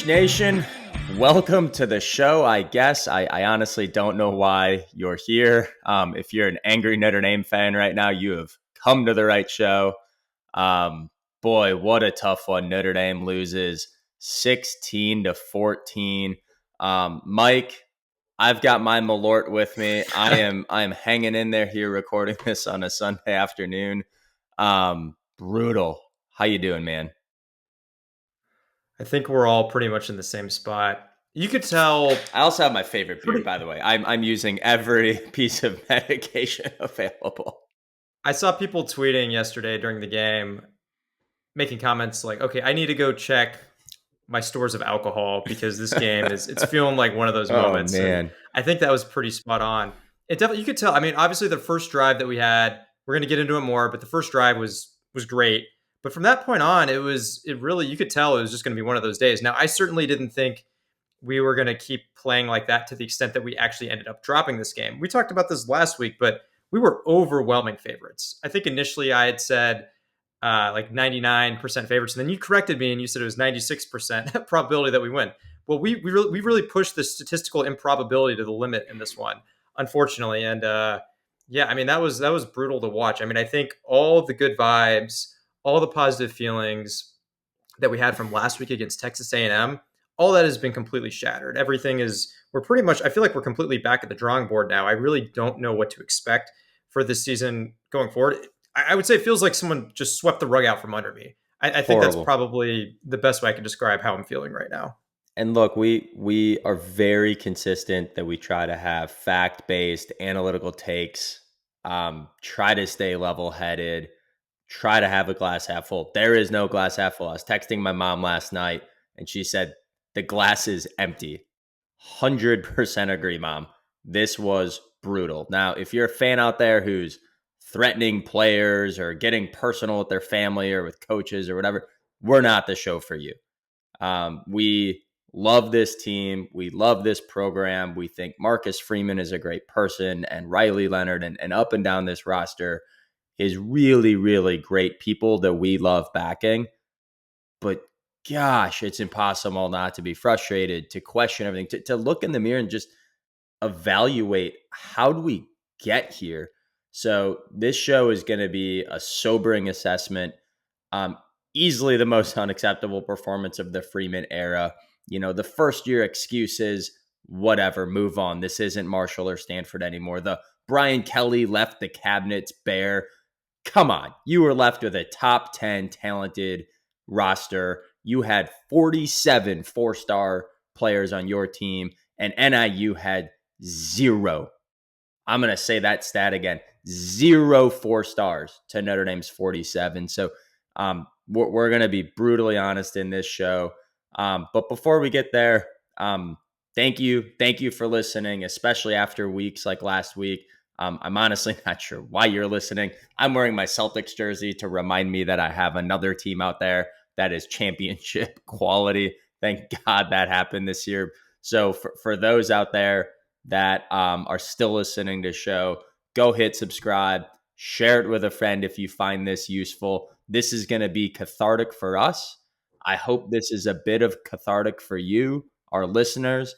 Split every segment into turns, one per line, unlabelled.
Nation, welcome to the show. I guess I honestly don't know why you're here. If you're an angry Notre Dame fan right now, you have come to the right show. Boy, what a tough one. Notre Dame loses 16-14. Mike, I've got my Malort with me. I am hanging in there here recording this on a Sunday afternoon. Brutal. How you doing, man?
I think we're all pretty much in the same spot. You could tell.
I also have my favorite beer, by the way. I'm using every piece of medication available.
I saw people tweeting yesterday during the game, making comments like, "Okay, I need to go check my stores of alcohol because this game it's feeling like one of those
Oh
moments." And
man.
I think that was pretty spot on. It definitely, you could tell. I mean, obviously the first drive that we had, we're going to get into it more, but the first drive was great. But from that point on, it really, you could tell it was just going to be one of those days. Now, I certainly didn't think we were going to keep playing like that to the extent that we actually ended up dropping this game. We talked about this last week, but we were overwhelming favorites. I think initially I had said like 99% favorites, and then you corrected me and you said it was 96% probability that we win. Well, we really pushed the statistical improbability to the limit in this one, unfortunately. And yeah, I mean that was brutal to watch. I mean, I think all the good vibes, all the positive feelings that we had from last week against Texas A&M, all that has been completely shattered. Everything is, we're pretty much, I feel like we're completely back at the drawing board now. I really don't know what to expect for this season going forward. I would say it feels like someone just swept the rug out from under me. I think that's
Horrible.
probably the best way I can describe how I'm feeling right now.
And look, we are very consistent that we try to have fact-based analytical takes, try to stay level-headed, try to have a glass half full. There is no glass half full. I was texting my mom last night and she said the glass is empty. 100% agree, Mom. This was brutal. Now, if you're a fan out there who's threatening players or getting personal with their family or with coaches or whatever, we're not the show for you. We love this team. We love this program. We think Marcus Freeman is a great person, and Riley Leonard and up and down this roster is really, really great people that we love backing. But gosh, it's impossible not to be frustrated, to question everything, to look in the mirror and just evaluate how do we get here. So this show is going to be a sobering assessment. Easily the most unacceptable performance of the Freeman era. You know, the first year excuses, whatever, move on. This isn't Marshall or Stanford anymore. The Brian Kelly left the cabinets bare. Come on. You were left with a top 10 talented roster. You had 47 four-star players on your team, and NIU had zero. I'm going to say that stat again. 0 4 stars to Notre Dame's 47. So we're going to be brutally honest in this show. But before we get there, thank you. Thank you for listening, especially after weeks like last week. I'm honestly not sure why you're listening. I'm wearing my Celtics jersey to remind me that I have another team out there that is championship quality. Thank God that happened this year. So for those out there that are still listening to the show, go hit subscribe, share it with a friend if you find this useful. This is going to be cathartic for us. I hope this is a bit of cathartic for you, our listeners.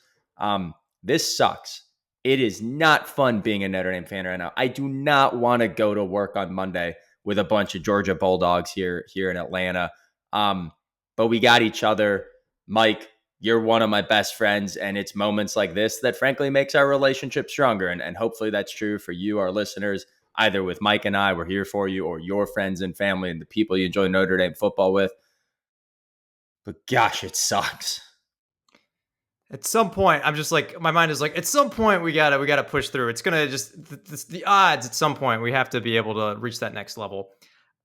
This sucks. It is not fun being a Notre Dame fan right now. I do not want to go to work on Monday with a bunch of Georgia Bulldogs here in Atlanta. But we got each other. Mike, you're one of my best friends, and it's moments like this that frankly makes our relationship stronger. And hopefully that's true for you, our listeners, either with Mike and I, we're here for you, or your friends and family and the people you enjoy Notre Dame football with. But gosh, it sucks.
At some point, I'm just like, my mind is like, at some point we gotta push through. It's gonna just the odds. At some point, we have to be able to reach that next level.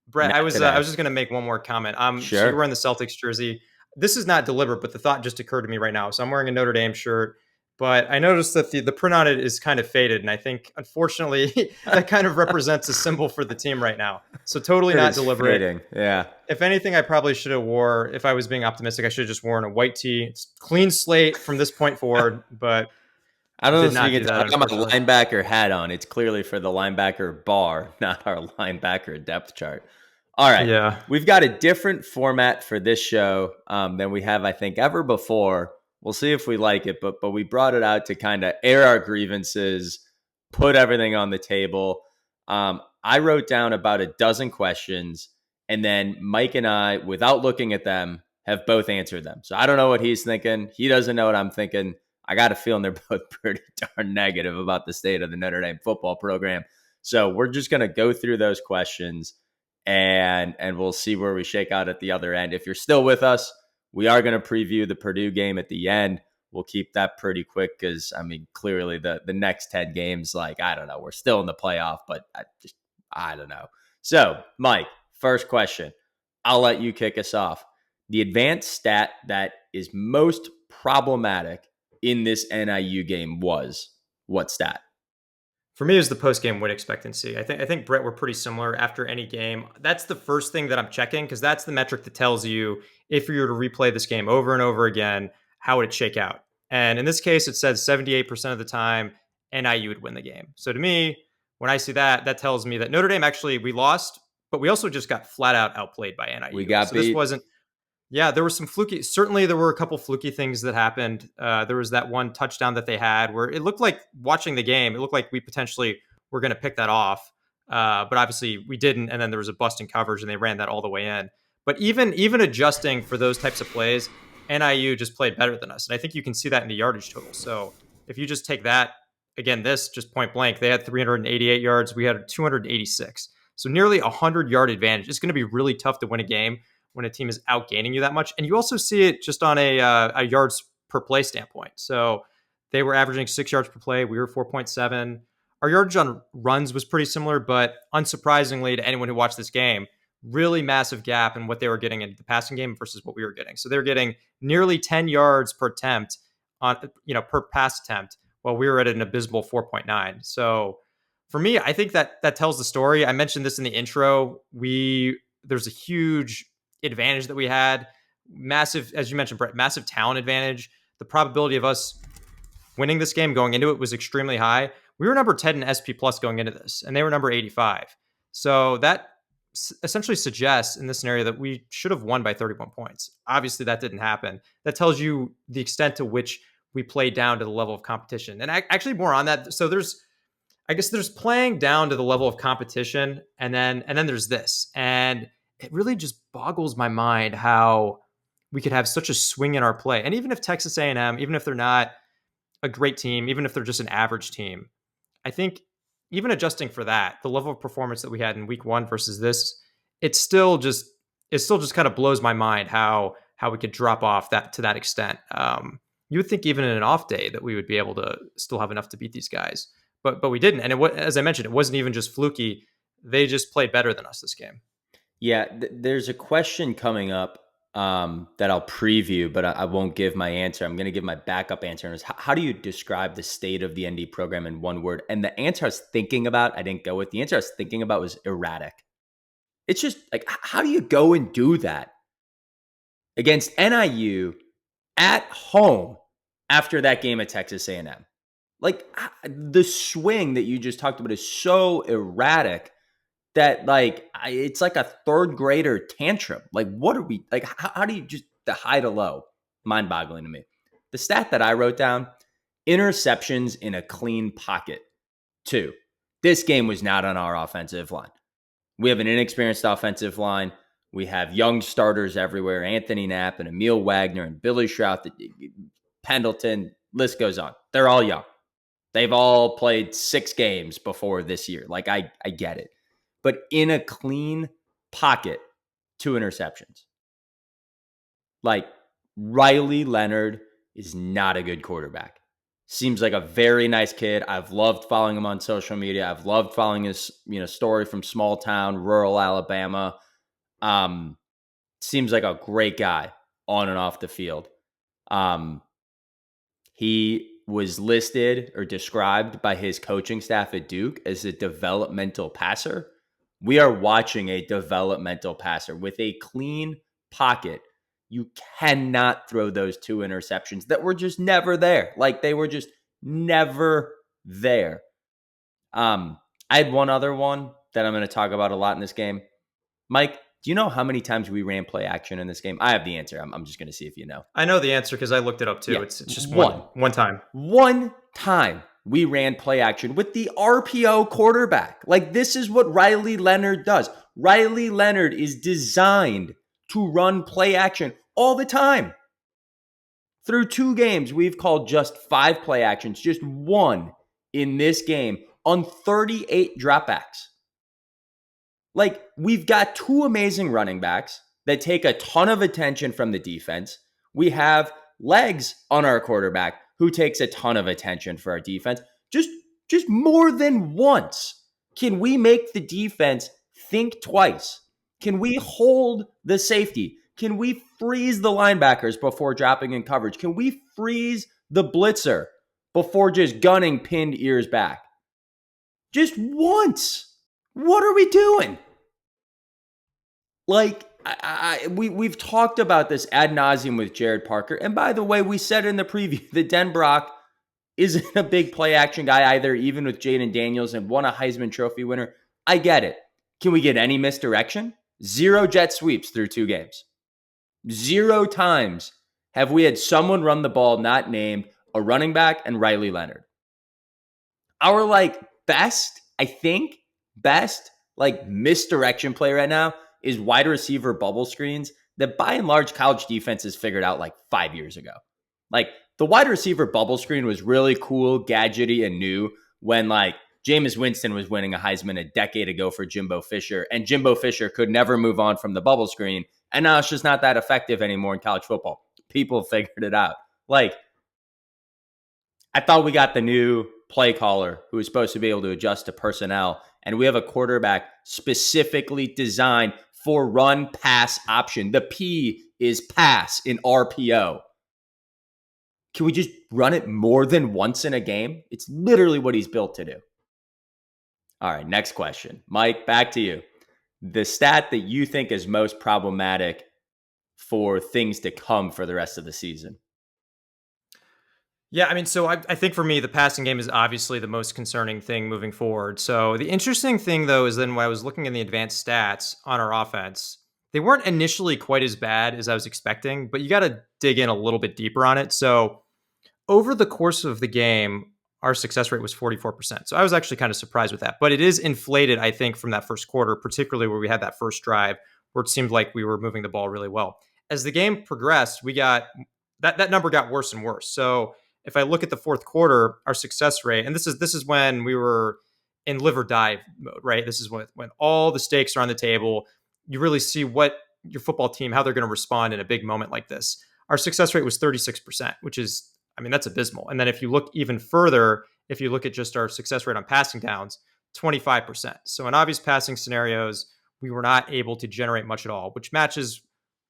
Brett,
Not
I was
today.
just gonna make one more comment. So you're
Sure.
wearing the Celtics jersey. This is not deliberate, but the thought just occurred to me right now. So I'm wearing a Notre Dame shirt, but I noticed that the print on it is kind of faded, and I think unfortunately that kind of represents a symbol for the team right now. So totally
It
not
is
deliberate.
fading. Yeah.
If anything, I probably should have wore, if I was being optimistic, I should have just worn a white tee. It's clean slate from this point forward, but
I don't know
did
if you
not
can
do
tell.
that,
I got my
unfortunately.
linebacker hat on. It's clearly for the linebacker bar, not our linebacker depth chart. All right.
Yeah.
We've got a different format for this show than we have, I think, ever before. We'll see if we like it, but we brought it out to kind of air our grievances, put everything on the table. I wrote down about a dozen questions, and then Mike and I, without looking at them, have both answered them. So I don't know what he's thinking. He doesn't know what I'm thinking. I got a feeling they're both pretty darn negative about the state of the Notre Dame football program. So we're just going to go through those questions and we'll see where we shake out at the other end. If you're still with us, we are going to preview the Purdue game at the end. We'll keep that pretty quick because, I mean, clearly the next 10 games, like, I don't know, we're still in the playoff, but I don't know. So, Mike, first question. I'll let you kick us off. The advanced stat that is most problematic in this NIU game was what stat?
For me, it was the post game win expectancy. I think Brett, we're pretty similar after any game. That's the first thing that I'm checking because that's the metric that tells you if you were to replay this game over and over again, how would it shake out? And in this case, it says 78% of the time NIU would win the game. So to me, when I see that, that tells me that Notre Dame actually we lost, but we also just got flat out outplayed by
We
NIU.
got
So this
beat.
wasn't yeah, there were some fluky. Certainly, there were a couple fluky things that happened. There was that one touchdown that they had where it looked like watching the game. It looked like we potentially were going to pick that off, but obviously we didn't. And then there was a busting coverage, and they ran that all the way in. But even adjusting for those types of plays, NIU just played better than us, and I think you can see that in the yardage total. So if you just take that again, this just point blank, they had 388 yards. We had 286. So nearly a 100-yard advantage. It's going to be really tough to win a game when a team is outgaining you that much. And you also see it just on a yards per play standpoint. So they were averaging 6 yards per play. We were 4.7. Our yardage on runs was pretty similar, but unsurprisingly to anyone who watched this game, really massive gap in what they were getting in the passing game versus what we were getting. So they were getting nearly 10 yards per attempt on, per pass attempt, while we were at an abysmal 4.9. So for me, I think that tells the story. I mentioned this in the intro. There's a huge advantage that we had. Massive, as you mentioned, Brett, massive talent advantage. The probability of us winning this game going into it was extremely high. We were number 10 in SP plus going into this, and they were number 85. So that essentially suggests in this scenario that we should have won by 31 points. Obviously, that didn't happen. That tells you the extent to which we played down to the level of competition. And actually, more on that. So I guess there's playing down to the level of competition, and then there's this, and it really just boggles my mind how we could have such a swing in our play. And even if Texas A&M, even if they're not a great team, even if they're just an average team, I think even adjusting for that, the level of performance that we had in week 1 versus this, it still just kind of blows my mind how we could drop off that to that extent. You would think even in an off day that we would be able to still have enough to beat these guys, but we didn't. And as I mentioned, it wasn't even just fluky. They just played better than us this game.
Yeah, there's a question coming up that I'll preview, but I won't give my answer. I'm going to give my backup answer. And it's how do you describe the state of the ND program in one word? And the answer I was thinking about, I didn't go with. The answer I was thinking about was erratic. It's just like, how do you go and do that against NIU at home after that game at Texas A&M? Like the swing that you just talked about is so erratic that like it's like a third grader tantrum. Like, what are we like? How do you just the high to low? Mind boggling to me. The stat that I wrote down: interceptions in a clean pocket. 2. This game was not on our offensive line. We have an inexperienced offensive line. We have young starters everywhere: Anthony Knapp and Emil Wagner and Billy Shrout, Pendleton. List goes on. They're all young. They've all played 6 games before this year. Like I get it. But in a clean pocket, 2 interceptions. Like Riley Leonard is not a good quarterback. Seems like a very nice kid. I've loved following him on social media. I've loved following his, story from small town, rural Alabama. Seems like a great guy on and off the field. He was listed or described by his coaching staff at Duke as a developmental passer. We are watching a developmental passer with a clean pocket. You cannot throw those 2 interceptions that were just never there. Like they were just never there. I had one other one that I'm going to talk about a lot in this game. Mike, Do you know how many times we ran play action in this game? I have the answer. I'm just going to see if you know.
I know the answer because I looked it up too.
Yeah,
It's just
one.
one time.
One time we ran play action with the RPO quarterback. Like, this is what Riley Leonard does. Riley Leonard is designed to run play action all the time. Through 2 games, we've called just 5 play actions, just 1 in this game on 38 dropbacks. Like, we've got 2 amazing running backs that take a ton of attention from the defense. We have legs on our quarterback who takes a ton of attention for our defense. Just more than once can we make the defense think twice. Can we hold the safety? Can we freeze the linebackers before dropping in coverage? Can we freeze the blitzer before just gunning pinned ears back? Just once. What are we doing? Like, we've talked about this ad nauseum with Jared Parker. And by the way, we said in the preview that Denbrock isn't a big play action guy either, even with Jaden Daniels, and won a Heisman Trophy winner. I get it. Can we get any misdirection? 0 jet sweeps through 2 games. 0 times have we had someone run the ball not named a running back and Riley Leonard. Our best misdirection play right now is wide receiver bubble screens that by and large college defenses figured out 5 years ago. The wide receiver bubble screen was really cool, gadgety, and new when Jameis Winston was winning a Heisman a decade ago for Jimbo Fisher, and Jimbo Fisher could never move on from the bubble screen, and now it's just not that effective anymore in college football. People figured it out. I thought we got the new play caller who is supposed to be able to adjust to personnel, and we have a quarterback specifically designed for run pass option. The P is pass in RPO. Can we just run it more than once in a game? It's literally what he's built to do. All right, next question. Mike, back to you. The stat that you think is most problematic for things to come for the rest of the season.
Yeah, I mean, so I think for me, the passing game is obviously the most concerning thing moving forward. So the interesting thing, though, is then when I was looking in the advanced stats on our offense, they weren't initially quite as bad as I was expecting, but you got to dig in a little bit deeper on it. So over the course of the game, our success rate was 44%. So I was actually kind of surprised with that. But it is inflated, I think, from that first quarter, particularly where we had that first drive where it seemed like we were moving the ball really well. As the game progressed, we got that number got worse and worse. So if I look at the fourth quarter, our success rate, and this is when we were in live or die mode, right? This is when all the stakes are on the table. You really see what your football team, how they're going to respond in a big moment like this. Our success rate was 36%, which is, I mean, that's abysmal. And then if you look even further, if you look at just our success rate on passing downs, 25%. So in obvious passing scenarios, we were not able to generate much at all, which matches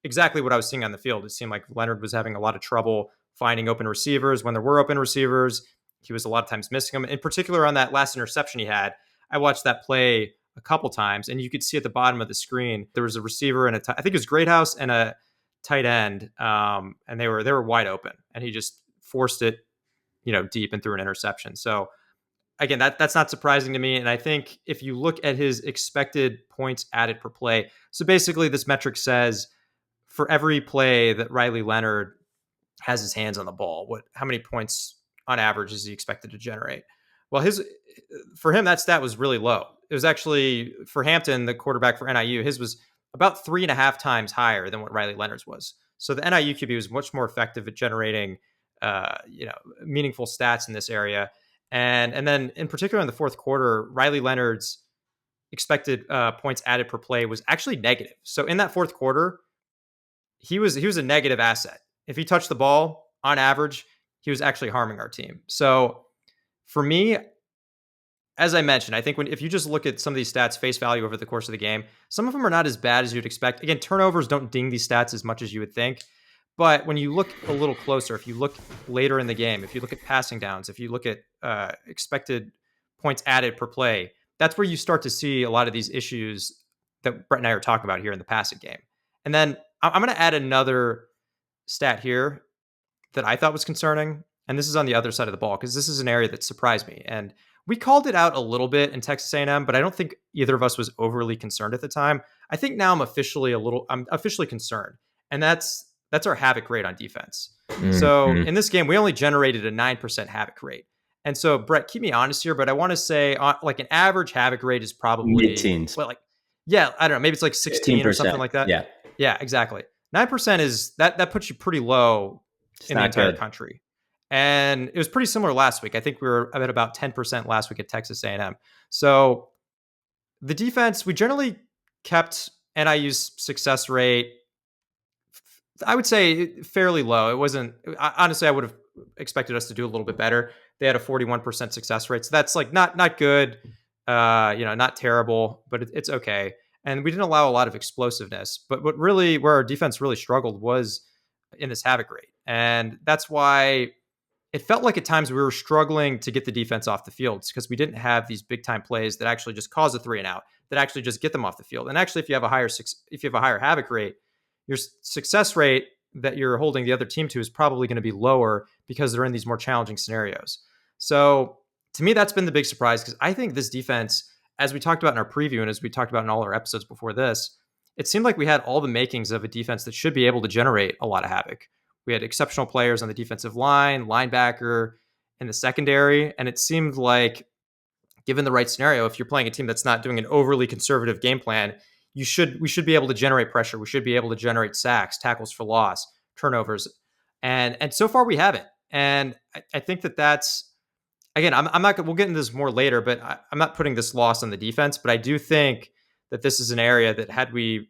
exactly what I was seeing on the field. It seemed like Leonard was having a lot of trouble finding open receivers. When there were open receivers, he was a lot of times missing them. In particular, on that last interception he had, I watched that play a couple times, and you could see at the bottom of the screen, there was a receiver and I think it was Greathouse and a tight end, and they were wide open, and he just forced it, deep and threw an interception. So again, that's not surprising to me. And I think if you look at his expected points added per play, so basically this metric says for every play that Riley Leonard has his hands on the ball, how many points on average is he expected to generate? Well, for him, that stat was really low. It was actually, for Hampton, the quarterback for NIU, his was about 3.5 times higher than what Riley Leonard's was. So the NIU QB was much more effective at generating, meaningful stats in this area. And then in particular in the fourth quarter, Riley Leonard's expected points added per play was actually negative. So in that fourth quarter, he was a negative asset. If he touched the ball, on average, he was actually harming our team. So for me, as I mentioned, I think if you just look at some of these stats face value over the course of the game, some of them are not as bad as you'd expect. Again, turnovers don't ding these stats as much as you would think. But when you look a little closer, if you look later in the game, if you look at passing downs, if you look at expected points added per play, that's where you start to see a lot of these issues that Brett and I are talking about here in the passing game. And then I'm going to add another stat here that I thought was concerning. And this is on the other side of the ball, because this is an area that surprised me. And We called it out a little bit in Texas A&M, but I don't think either of us was overly concerned at the time. I think now I'm officially concerned, and that's our havoc rate on defense. So
Mhm.
in this game, we only generated a 9% havoc rate. And so, Brett, keep me honest here, but I want to say like an average havoc rate is probably,
Mid-teens,
well, like, yeah, I don't know, maybe it's like 16 or something
15%.
like that.
Yeah,
Yeah, exactly. 9% is that puts you pretty low
it's
in the
not
entire
good.
country. And it was pretty similar last week. I think we were at about 10% last week at Texas A&M. So the defense, we generally kept NIU's success rate, I would say, fairly low. It wasn't, honestly, I would have expected us to do a little bit better. They had a 41% success rate. So that's like not good, not terrible, but it's okay. And we didn't allow a lot of explosiveness. But where our defense really struggled was in this havoc rate. And that's why it felt like at times we were struggling to get the defense off the field because we didn't have these big time plays that actually just cause a 3-and-out, that actually just get them off the field. And actually, if you have a higher havoc rate, your success rate that you're holding the other team to is probably going to be lower because they're in these more challenging scenarios. So to me, that's been the big surprise because I think this defense, as we talked about in our preview and as we talked about in all our episodes before this, it seemed like we had all the makings of a defense that should be able to generate a lot of havoc. We had exceptional players on the defensive line, linebacker, in the secondary, and it seemed like, given the right scenario, if you're playing a team that's not doing an overly conservative game plan, we should be able to generate pressure. We should be able to generate sacks, tackles for loss, turnovers, and so far we haven't. And I think that's, again, I'm not. We'll get into this more later, but I'm not putting this loss on the defense. But I do think that this is an area that had we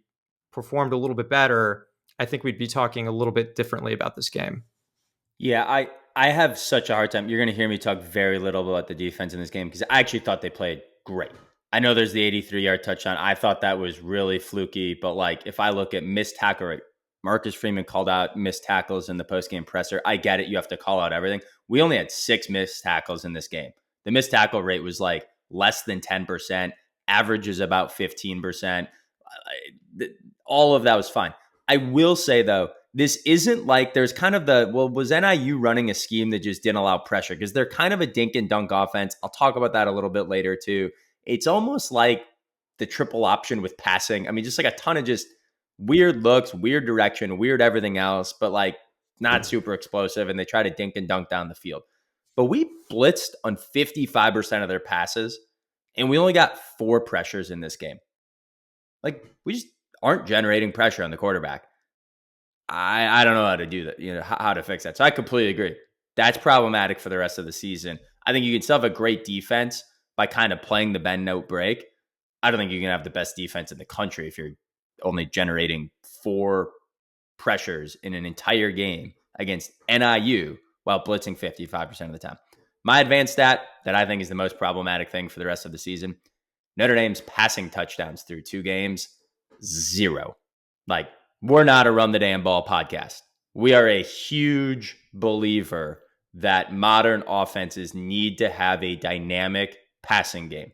performed a little bit better, I think we'd be talking a little bit differently about this game.
Yeah, I have such a hard time. You're going to hear me talk very little about the defense in this game because I actually thought they played great. I know there's the 83-yard touchdown. I thought that was really fluky, but like if I look at missed tackle rate, Marcus Freeman called out missed tackles in the postgame presser. I get it. You have to call out everything. We only had 6 missed tackles in this game. The missed tackle rate was like less than 10%. Average is about 15%. All of that was fine. I will say, though, this isn't like there's kind of was NIU running a scheme that just didn't allow pressure? Because they're kind of a dink and dunk offense. I'll talk about that a little bit later, too. It's almost like the triple option with passing. I mean, just like a ton of just weird looks, weird direction, weird everything else, but like not super explosive. And they try to dink and dunk down the field. But we blitzed on 55% of their passes, and we only got 4 pressures in this game. Like, we just aren't generating pressure on the quarterback. I don't know how to do that, how to fix that. So I completely agree. That's problematic for the rest of the season. I think you can still have a great defense by kind of playing the bend, note, break. I don't think you can have the best defense in the country if you're only generating 4 pressures in an entire game against NIU while blitzing 55% of the time. My advanced stat that I think is the most problematic thing for the rest of the season: Notre Dame's passing touchdowns through 2 games, 0. Like, we're not a run the damn ball podcast. We are a huge believer that modern offenses need to have a dynamic passing game.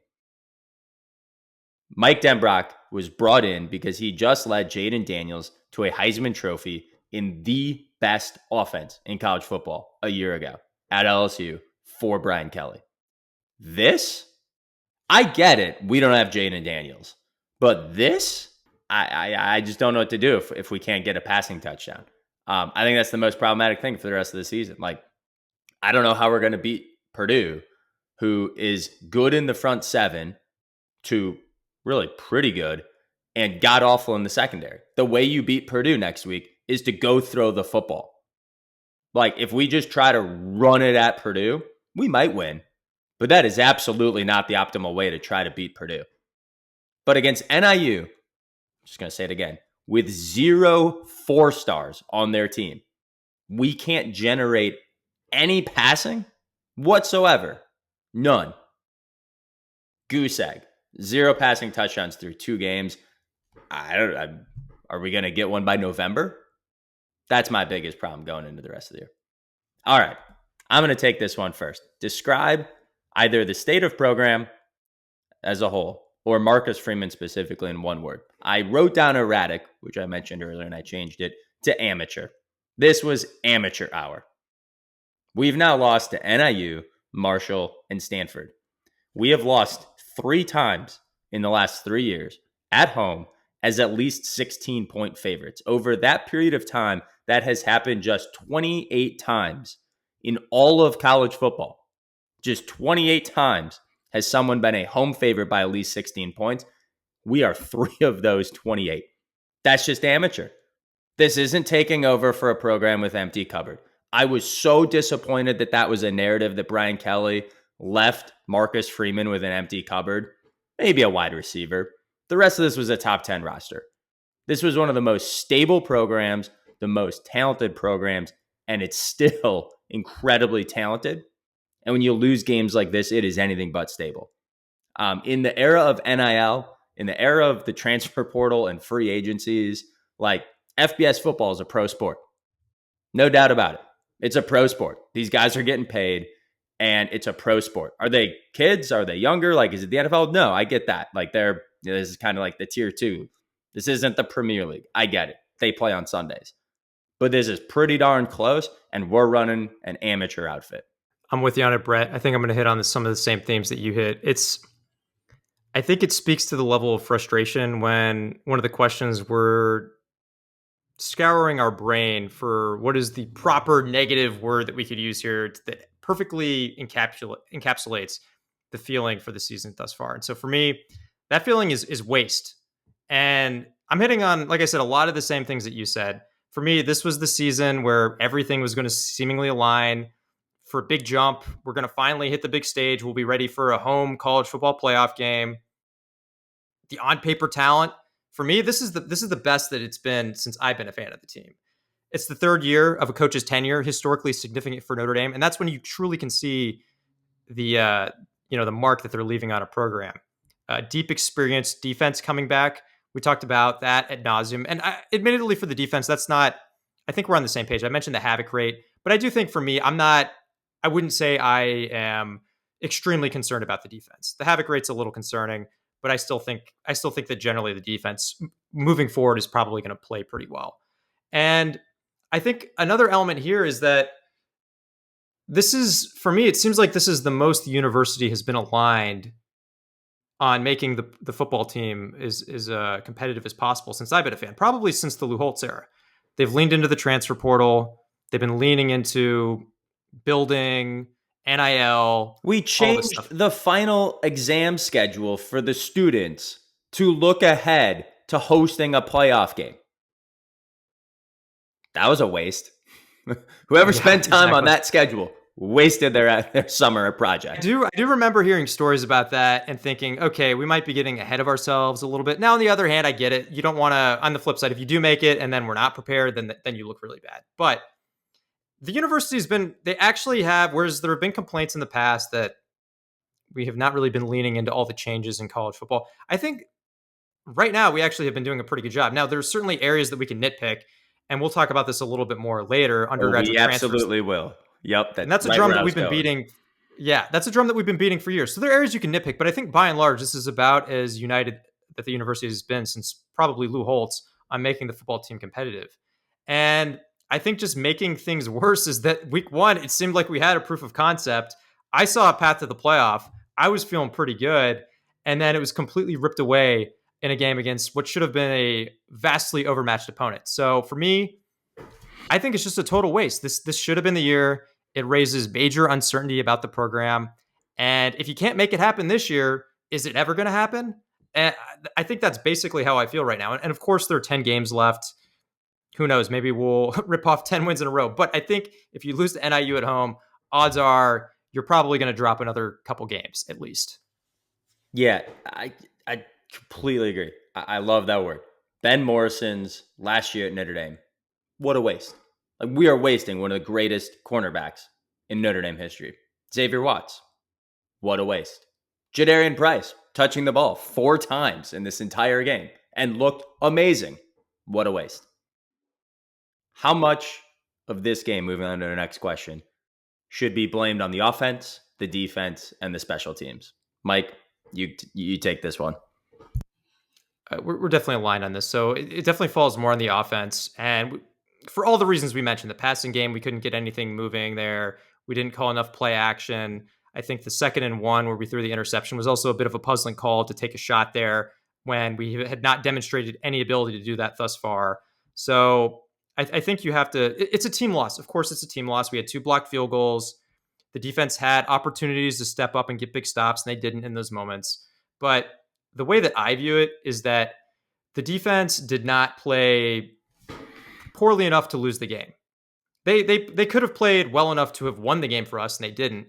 Mike Denbrock was brought in because he just led Jaden Daniels to a Heisman Trophy in the best offense in college football a year ago at LSU for Brian Kelly. This, I get it. We don't have Jaden Daniels. But this, I just don't know what to do if we can't get a passing touchdown. I think that's the most problematic thing for the rest of the season. Like, I don't know how we're going to beat Purdue, who is good in the front 7 to really pretty good and god awful in the secondary. The way you beat Purdue next week is to go throw the football. Like, if we just try to run it at Purdue, we might win. But that is absolutely not the optimal way to try to beat Purdue. But against NIU, I'm just going to say it again, with 0 4-stars on their team, we can't generate any passing whatsoever. None. Goose egg. 0 passing touchdowns through 2 games. Are we going to get one by November? That's my biggest problem going into the rest of the year. All right. I'm going to take this one first. Describe either the state of program as a whole or Marcus Freeman specifically in one word. I wrote down erratic, which I mentioned earlier, and I changed it to amateur. This was amateur hour. We've now lost to NIU, Marshall, and Stanford. We have lost 3 times in the last 3 years at home as at least 16-point favorites. Over that period of time, that has happened just 28 times in all of college football. Just 28 times has someone been a home favorite by at least 16 points. We are 3 of those 28. That's just amateur. This isn't taking over for a program with empty cupboard. I was so disappointed that that was a narrative that Brian Kelly left Marcus Freeman with an empty cupboard, maybe a wide receiver. The rest of this was a top 10 roster. This was one of the most stable programs, the most talented programs, and it's still incredibly talented. And when you lose games like this, it is anything but stable. In the era of NIL, in the era of the transfer portal and free agencies, like FBS football is a pro sport. No doubt about it. It's a pro sport. These guys are getting paid and it's a pro sport. Are they kids? Are they younger? Like, is it the NFL? No, I get that. Like, this is kind of like the tier 2. This isn't the Premier League. I get it. They play on Sundays. But this is pretty darn close, and we're running an amateur outfit.
I'm with you on it, Brett. I think I'm going to hit on some of the same themes that you hit. I think it speaks to the level of frustration when one of the questions we're scouring our brain for what is the proper negative word that we could use here that perfectly encapsulates the feeling for the season thus far. And so for me, that feeling is waste. And I'm hitting on, like I said, a lot of the same things that you said. For me, this was the season where everything was going to seemingly align for a big jump. We're going to finally hit the big stage. We'll be ready for a home college football playoff game. The on-paper talent, for me, this is the best that it's been since I've been a fan of the team. It's the third year of a coach's tenure, historically significant for Notre Dame, and that's when you truly can see the the mark that they're leaving on a program. Deep experience, defense coming back. We talked about that ad nauseum, and admittedly for the defense, that's not. I think we're on the same page. I mentioned the havoc rate, but I do think for me, I wouldn't say I am extremely concerned about the defense. The havoc rate's a little concerning, but I still think that generally the defense moving forward is probably going to play pretty well. And I think another element here is that this is, for me, it seems like this is the most the university has been aligned on making the football team is competitive as possible since I've been a fan, probably since the Lou Holtz era. They've leaned into the transfer portal. They've been leaning into building NIL.
We changed the final exam schedule for the students to look ahead to hosting a playoff game. That was a waste. Whoever spent time on that schedule wasted their summer project.
I do remember hearing stories about that and thinking, okay, we might be getting ahead of ourselves a little bit. Now, on the other hand, I get it. You don't want to, on the flip side, if you do make it and then we're not prepared, then you look really bad. But the university's they actually have, whereas there have been complaints in the past that we have not really been leaning into all the changes in college football. I think right now we actually have been doing a pretty good job. Now, there's certainly areas that we can nitpick, and we'll talk about this a little bit more later. Undergraduate transfers.
We absolutely will. Yep.
And that's a drum that we've been beating. Yeah, that's a drum that we've been beating for years. So there are areas you can nitpick, but I think by and large, this is about as united that the university has been since probably Lou Holtz on making the football team competitive. And I think just making things worse is that week one, it seemed like we had a proof of concept. I saw a path to the playoff. I was feeling pretty good. And then it was completely ripped away in a game against what should have been a vastly overmatched opponent. So for me, I think it's just a total waste. This should have been the year. It raises major uncertainty about the program. And if you can't make it happen this year, is it ever going to happen? And I think that's basically how I feel right now. And of course, there are 10 games left. Who knows? Maybe we'll rip off 10 wins in a row. But I think if you lose to NIU at home, odds are you're probably going to drop another couple games at least.
Yeah, I completely agree. I love that word. Ben Morrison's last year at Notre Dame. What a waste. Like, we are wasting one of the greatest cornerbacks in Notre Dame history. Xavier Watts. What a waste. Jadarian Price touching the ball 4 times in this entire game and looked amazing. What a waste. How much of this game, moving on to the next question, should be blamed on the offense, the defense, and the special teams? Mike, you take this one.
We're definitely aligned on this. So it definitely falls more on the offense. And for all the reasons we mentioned, the passing game, we couldn't get anything moving there. We didn't call enough play action. I think the 2nd and 1 where we threw the interception was also a bit of a puzzling call to take a shot there when we had not demonstrated any ability to do that thus far. So I think you have to, it's a team loss. Of course, it's a team loss. We had 2 blocked field goals. The defense had opportunities to step up and get big stops, and they didn't in those moments. But the way that I view it is that the defense did not play poorly enough to lose the game. They could have played well enough to have won the game for us, and they didn't.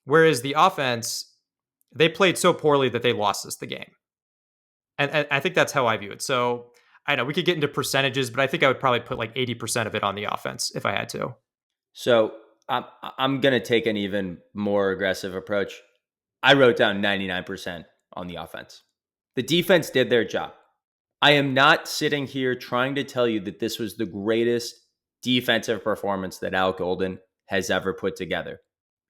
Whereas the offense, they played so poorly that they lost us the game. And I think that's how I view it. So I know we could get into percentages, but I think I would probably put like 80% of it on the offense if I had to.
So I'm going to take an even more aggressive approach. I wrote down 99% on the offense. The defense did their job. I am not sitting here trying to tell you that this was the greatest defensive performance that Al Golden has ever put together.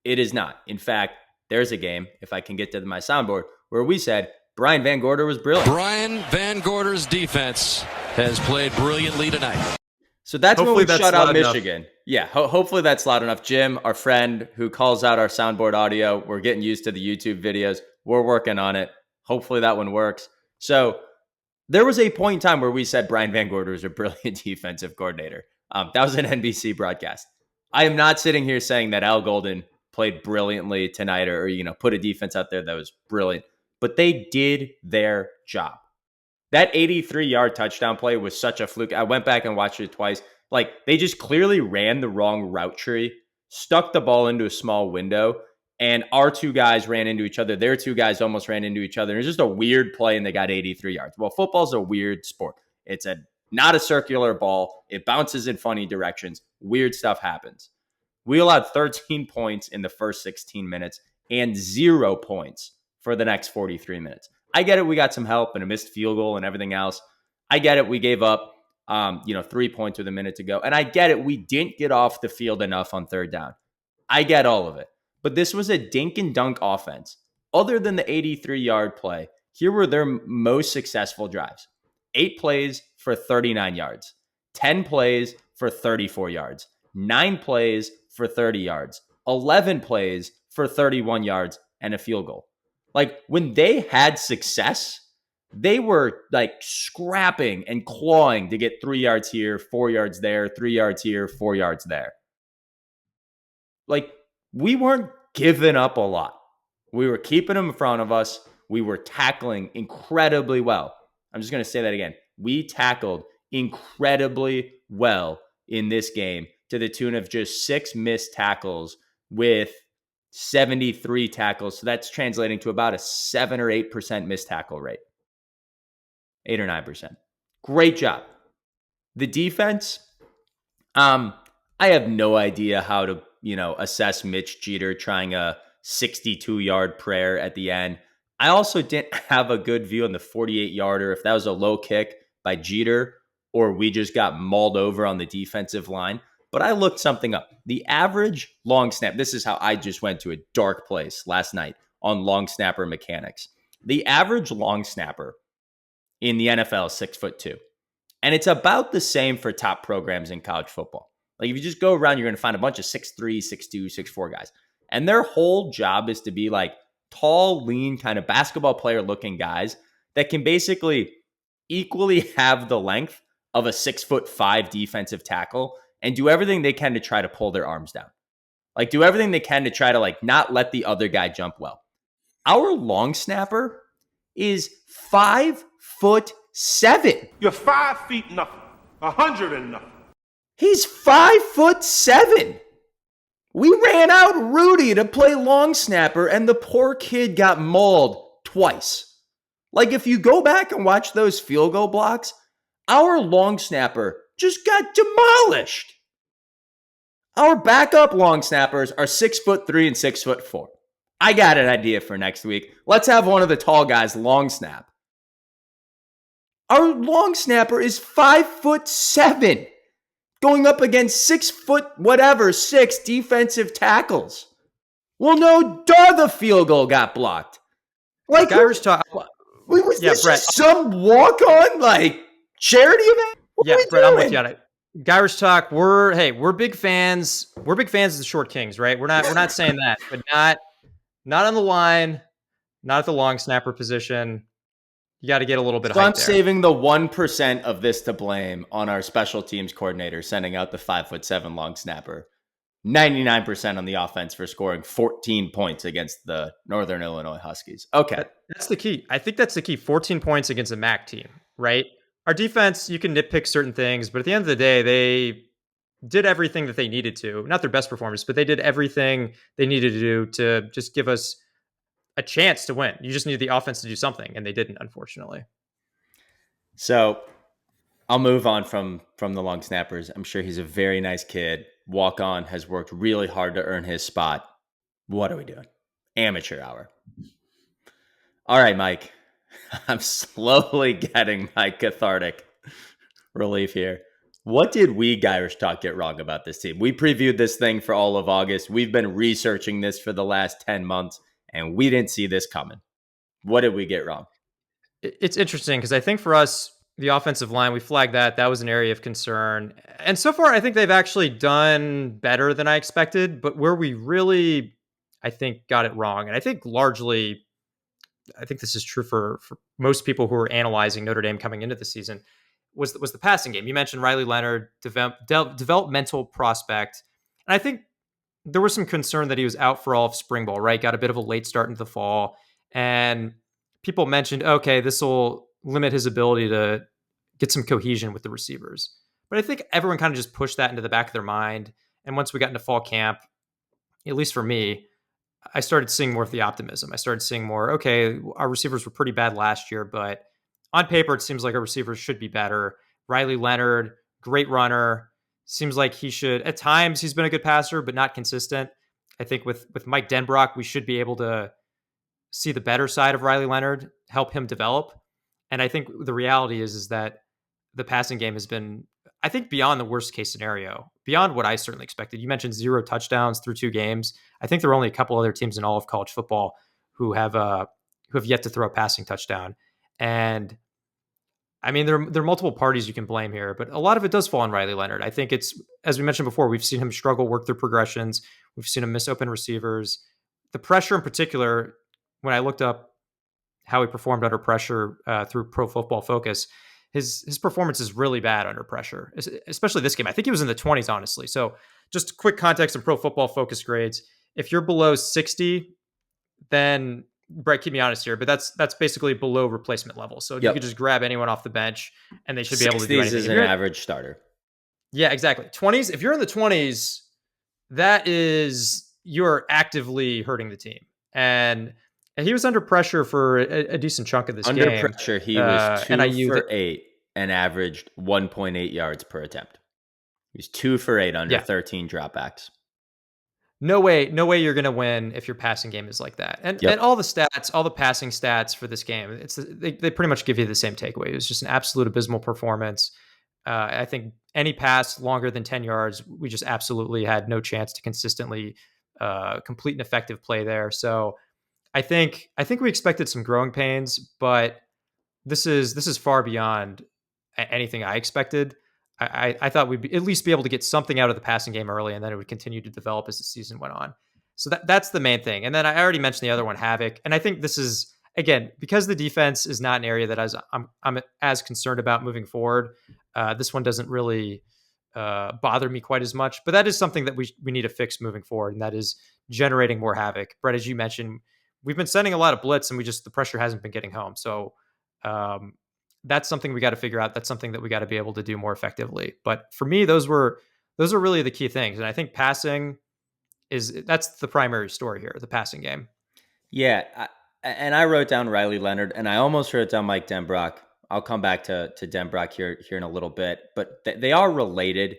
It is not. In fact, there's a game, if I can get to my soundboard, where we said Brian Van Gorder was brilliant.
Brian Van Gorder's defense has played brilliantly tonight.
So that's
Hopefully
when we shut out Michigan.
Enough.
Yeah, hopefully that's loud enough. Jim, our friend who calls out our soundboard audio, we're getting used to the YouTube videos. We're working on it. Hopefully that one works. So there was a point in time where we said Brian Van Gorder is a brilliant defensive coordinator. That was an NBC broadcast. I am not sitting here saying that Al Golden played brilliantly tonight or put a defense out there that was brilliant, but they did their job. That 83-yard touchdown play was such a fluke. I went back and watched it twice. Like, they just clearly ran the wrong route tree, stuck the ball into a small window, and our 2 guys ran into each other. Their 2 guys almost ran into each other. It was just a weird play, and they got 83 yards. Well, football's a weird sport. It's not a circular ball. It bounces in funny directions. Weird stuff happens. We allowed 13 points in the first 16 minutes and 0 points for the next 43 minutes. I get it. We got some help and a missed field goal and everything else. I get it. We gave up, 3 points with a minute to go. And I get it. We didn't get off the field enough on 3rd down. I get all of it. But this was a dink and dunk offense. Other than the 83-yard play, here were their most successful drives. 8 plays for 39 yards, 10 plays for 34 yards, 9 plays for 30 yards, 11 plays for 31 yards, and a field goal. Like, when they had success, they were like scrapping and clawing to get 3 yards here, 4 yards there, 3 yards here, 4 yards there. Like, we weren't giving up a lot. We were keeping them in front of us. We were tackling incredibly well. I'm just going to say that again. We tackled incredibly well in this game to the tune of just 6 missed tackles with 73 tackles. So that's translating to about a 7 or 8% missed tackle rate. 8 or 9%. Great job. The defense, I have no idea how to, assess Mitch Jeter trying a 62-yard prayer at the end. I also didn't have a good view on the 48-yarder, if that was a low kick by Jeter or we just got mauled over on the defensive line. But I looked something up. The average long snap, this is how I just went to a dark place last night on long snapper mechanics. The average long snapper in the NFL is 6'2". And it's about the same for top programs in college football. Like, if you just go around, you're going to find a bunch of 6'3", 6'2", 6'4" guys. And their whole job is to be like tall, lean, kind of basketball player looking guys that can basically equally have the length of a 6'5" defensive tackle and do everything they can to try to pull their arms down. Like, do everything they can to try to not let the other guy jump well. Our long snapper is 5'7".
You're 5 feet nothing, 100 and nothing.
He's 5'7". We ran out Rudy to play long snapper, and the poor kid got mauled twice. Like, if you go back and watch those field goal blocks, our long snapper just got demolished. Our backup long snappers are 6'3" and 6'4". I got an idea for next week. Let's have one of the tall guys long snap. Our long snapper is 5'7", going up against 6 defensive tackles. Well, no duh, the field goal got blocked. Like,
Irish talk.
Was this Brett, just some walk-on, charity event?
Brett, I'm with you on it. Irish talk. We're big fans. We're big fans of the Short Kings, right? We're not saying that, but Not on the line, not at the long snapper position. You got to get a little bit of
So I'm
height there.
saving the 1% of this to blame on our special teams coordinator sending out the 5'7" long snapper. 99% on the offense for scoring 14 points against the Northern Illinois Huskies. Okay.
That's the key. I think that's the key. 14 points against a MAC team, right? Our defense, you can nitpick certain things, but at the end of the day, they did everything that they needed to. Not their best performance, but they did everything they needed to do to just give us a chance to win. You just needed the offense to do something, and they didn't, unfortunately.
So I'll move on from the long snappers. I'm sure he's a very nice kid. Walk on, has worked really hard to earn his spot. What are we doing? Amateur hour. All right, Mike. I'm slowly getting my cathartic relief here. What did we Irish Talk get wrong about this team? We previewed this thing for all of August. We've been researching this for the last 10 months, and we didn't see this coming. What did we get wrong?
It's interesting because I think for us, the offensive line, we flagged that. That was an area of concern. And so far, I think they've actually done better than I expected. But where we really, I think, got it wrong, and I think largely, I think this is true for most people who are analyzing Notre Dame coming into the season, was the passing game. You mentioned Riley Leonard, developmental prospect. And I think there was some concern that he was out for all of spring ball, right? Got a bit of a late start into the fall. And people mentioned, okay, this will limit his ability to get some cohesion with the receivers. But I think everyone kind of just pushed that into the back of their mind. And once we got into fall camp, at least for me, I started seeing more of the optimism. I started seeing more, okay, our receivers were pretty bad last year, but on paper, it seems like our receivers should be better. Riley Leonard, great runner. Seems like he should, at times, he's been a good passer, but not consistent. I think with Mike Denbrock, we should be able to see the better side of Riley Leonard, help him develop. And I think the reality is that the passing game has been, I think, beyond the worst case scenario, beyond what I certainly expected. You mentioned 0 touchdowns through 2 games. I think there are only a couple other teams in all of college football who have yet to throw a passing touchdown. And I mean, there are multiple parties you can blame here, but a lot of it does fall on Riley Leonard. I think it's, as we mentioned before, we've seen him struggle, work through progressions. We've seen him miss open receivers. The pressure in particular, when I looked up how he performed under pressure through Pro Football Focus, his performance is really bad under pressure, especially this game. I think he was in the 20s, honestly. So just quick context and Pro Football Focus grades. If you're below 60, then Brett, keep me honest here, but that's basically below replacement level. So you could just grab anyone off the bench and they should be able to do anything.
60s is an average starter.
Yeah, exactly. 20s. If you're in the 20s, that is, you're actively hurting the team. And he was under pressure for a decent chunk of this game.
Under pressure, he was 2 for 8 and averaged 1.8 yards per attempt. He was 2 for 8 under 13 dropbacks.
No way you're going to win if your passing game is like that. And all the stats, all the passing stats for this game, they pretty much give you the same takeaway. It was just an absolute abysmal performance. I think any pass longer than 10 yards, we just absolutely had no chance to consistently complete an effective play there. So I think we expected some growing pains, but this is far beyond anything I expected. I thought we'd at least be able to get something out of the passing game early, and then it would continue to develop as the season went on. So that's the main thing. And then I already mentioned the other one, Havoc. And I think this is, again, because the defense is not an area that I'm as concerned about moving forward. This one doesn't really bother me quite as much, but that is something that we need to fix moving forward, and that is generating more havoc. Brett, as you mentioned, we've been sending a lot of blitz, and the pressure hasn't been getting home. So that's something we got to figure out. That's something that we got to be able to do more effectively. But for me, those are really the key things. And I think passing that's the primary story here, the passing game.
Yeah. I wrote down Riley Leonard, and I almost wrote down Mike Denbrock. I'll come back to Denbrock here in a little bit, but they are related.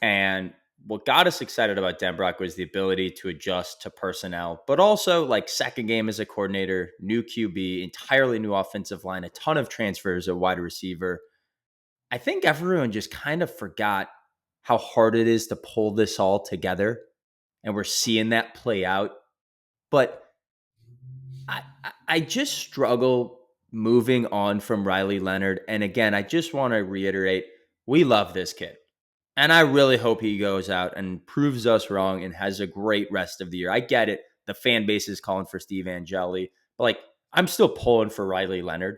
And what got us excited about Denbrock was the ability to adjust to personnel, but also like second game as a coordinator, new QB, entirely new offensive line, a ton of transfers at wide receiver. I think everyone just kind of forgot how hard it is to pull this all together. And we're seeing that play out. But I just struggle moving on from Riley Leonard. And again, I just want to reiterate, we love this kid. And I really hope he goes out and proves us wrong and has a great rest of the year. I get it. the fan base is calling for Steve Angeli. But like, I'm still pulling for Riley Leonard.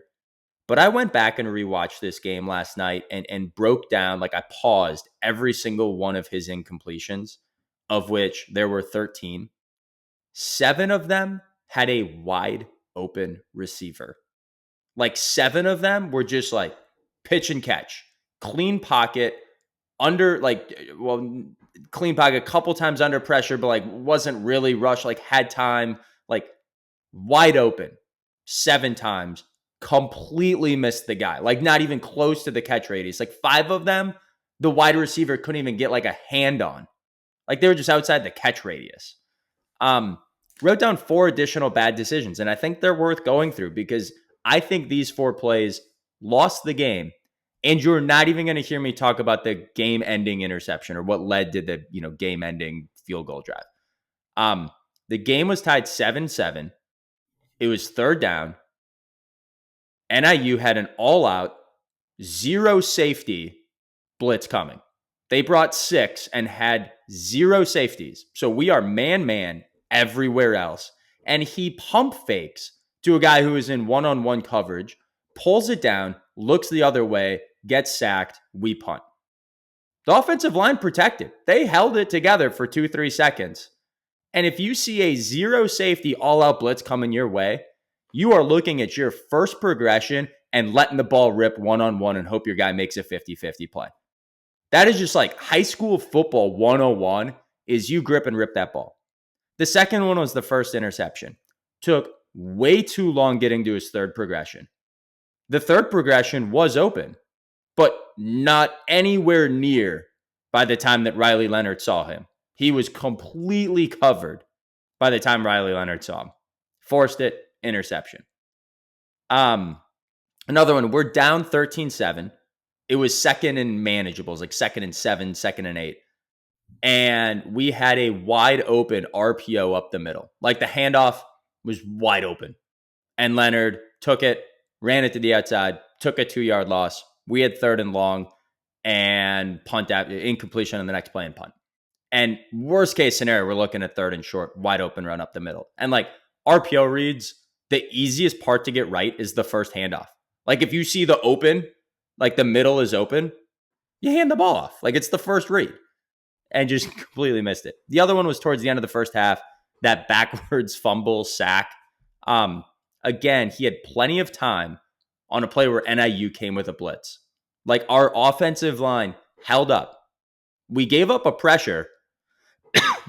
But I went back and rewatched this game last night and broke down, like I paused every single one of his incompletions, of which there were 13. 7 of them had a wide open receiver. Like 7 of them were just like pitch and catch, clean pocket, clean pocket, a couple times under pressure, but like wasn't really rushed, like had time, like wide open 7 times. Completely missed the guy, like not even close to the catch radius. Like 5 of them, the wide receiver couldn't even get like a hand on. Like they were just outside the catch radius. Wrote down 4 additional bad decisions, and I think they're worth going through because I think these 4 plays lost the game. And you're not even going to hear me talk about the game-ending interception or what led to the game-ending field goal drive. The game was tied 7-7. It was 3rd down. NIU had an all-out, 0 safety blitz coming. They brought 6 and had 0 safeties. So we are man-man everywhere else. And he pump fakes to a guy who is in one-on-one coverage, pulls it down, looks the other way, gets sacked, we punt. The offensive line protected. They held it together for 2-3 seconds. And if you see a 0 safety all-out blitz coming your way, you are looking at your first progression and letting the ball rip one-on-one and hope your guy makes a 50-50 play. That is just like high school football 101 is you grip and rip that ball. The second one was the first interception. Took way too long getting to his 3rd progression. The 3rd progression was open, but not anywhere near by the time that Riley Leonard saw him. He was completely covered by the time Riley Leonard saw him. Forced it. Interception. Another one, we're down 13-7. It was 2nd and manageables, like 2nd and 7, 2nd and 8. And we had a wide open RPO up the middle. Like the handoff was wide open. And Leonard took it, ran it to the outside, took a 2-yard loss. We had 3rd and long and punt out, incompletion on the next play and punt. And worst case scenario, we're looking at 3rd and short, wide open run up the middle. And like RPO reads, the easiest part to get right is the first handoff. Like if you see the open, like the middle is open, you hand the ball off. Like it's the first read and just completely missed it. The other one was towards the end of the first half, that backwards fumble sack. Again, he had plenty of time on a play where NIU came with a blitz. Like our offensive line held up. We gave up a pressure,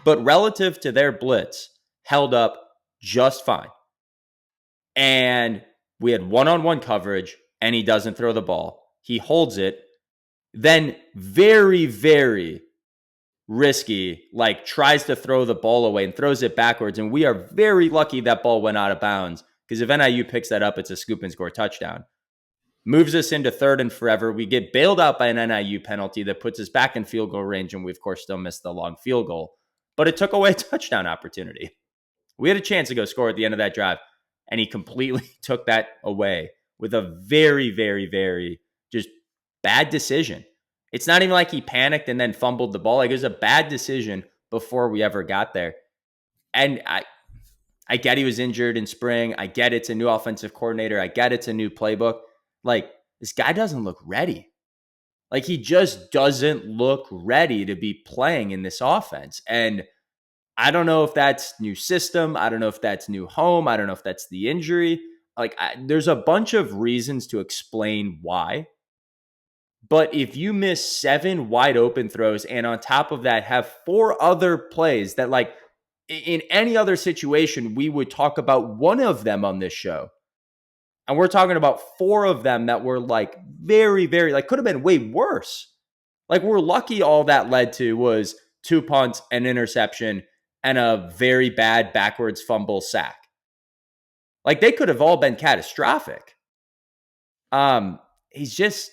but relative to their blitz, held up just fine. And we had one-on-one coverage, and he doesn't throw the ball. He holds it. Then very, very risky, like tries to throw the ball away and throws it backwards. And we are very lucky that ball went out of bounds because if NIU picks that up, it's a scoop and score touchdown. Moves us into 3rd and forever. We get bailed out by an NIU penalty that puts us back in field goal range, and we, of course, still missed the long field goal. But it took away a touchdown opportunity. We had a chance to go score at the end of that drive. And he completely took that away with a very, very, very just bad decision. It's not even like he panicked and then fumbled the ball. Like it was a bad decision before we ever got there. And I get he was injured in spring. I get it's a new offensive coordinator. I get it's a new playbook. Like this guy doesn't look ready. Like he just doesn't look ready to be playing in this offense. And I don't know if that's new system. I don't know if that's new home. I don't know if that's the injury. Like there's a bunch of reasons to explain why. But if you miss 7 wide open throws and on top of that have 4 other plays that like in any other situation, we would talk about one of them on this show. And we're talking about 4 of them that were like very, very, like could have been way worse. Like we're lucky all that led to was 2 punts, an interception, and a very bad backwards fumble sack. Like they could have all been catastrophic. He's just,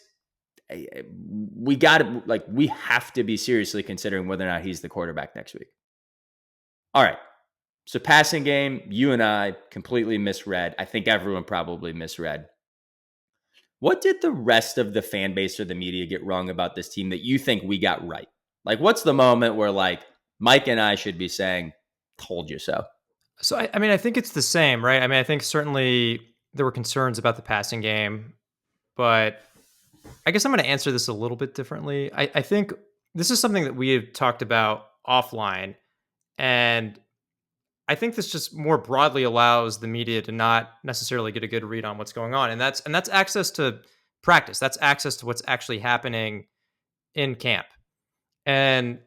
we have to be seriously considering whether or not he's the quarterback next week. All right. So passing game, you and I completely misread. I think everyone probably misread. What did the rest of the fan base or the media get wrong about this team that you think we got right? Like what's the moment where like, Mike and I should be saying, told you so.
So, I mean, I think it's the same, right? I mean, I think certainly there were concerns about the passing game, but I guess I'm going to answer this a little bit differently. I think this is something that we have talked about offline, and I think this just more broadly allows the media to not necessarily get a good read on what's going on, and that's access to practice. That's access to what's actually happening in camp, and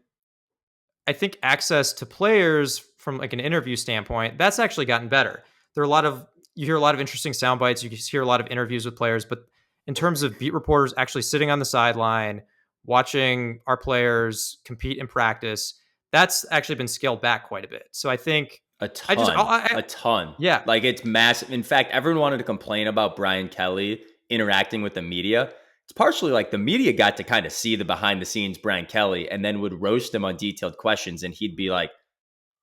I think access to players from like an interview standpoint, that's actually gotten better. There are a lot of you hear a lot of interesting sound bites. You hear a lot of interviews with players, but in terms of beat reporters actually sitting on the sideline, watching our players compete in practice, that's actually been scaled back quite a bit. So I think
A
I just,
ton, a ton.
yeah,
Like it's massive. In fact, everyone wanted to complain about Brian Kelly interacting with the media. It's partially like the media got to kind of see the behind the scenes Brian Kelly and then would roast him on detailed questions. And he'd be like,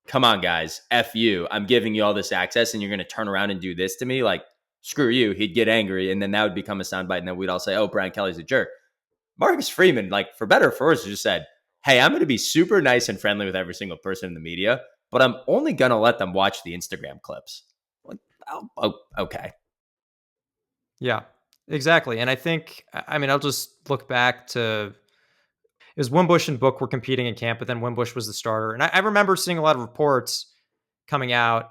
come on, guys, F you. I'm giving you all this access and you're going to turn around and do this to me. Like, screw you. He'd get angry. And then that would become a soundbite. And then we'd all say, oh, Brian Kelly's a jerk. Marcus Freeman, like for better or for worse, just said, hey, I'm going to be super nice and friendly with every single person in the media, but I'm only going to let them watch the Instagram clips. Like, oh, okay.
yeah, exactly. And I think, I mean, I'll just look back to it was Wimbush and Book were competing in camp, but then Wimbush was the starter. And I remember seeing a lot of reports coming out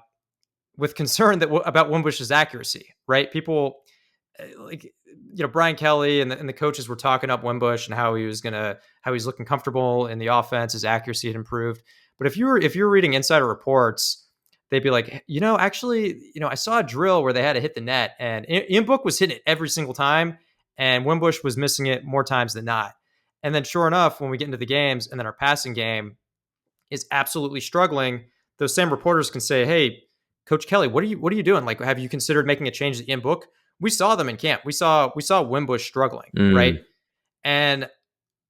with concern that about Wimbush's accuracy, right? People like Brian Kelly and the coaches were talking up Wimbush and how he's looking comfortable in the offense, his accuracy had improved. But if you're reading insider reports, they'd be like, actually, I saw a drill where they had to hit the net, and Ian Book was hitting it every single time, and Wimbush was missing it more times than not. And then, sure enough, when we get into the games, and then our passing game is absolutely struggling, those same reporters can say, "Hey, Coach Kelly, what are you doing? Like, have you considered making a change in Book?" We saw them in camp. We saw Wimbush struggling, right? And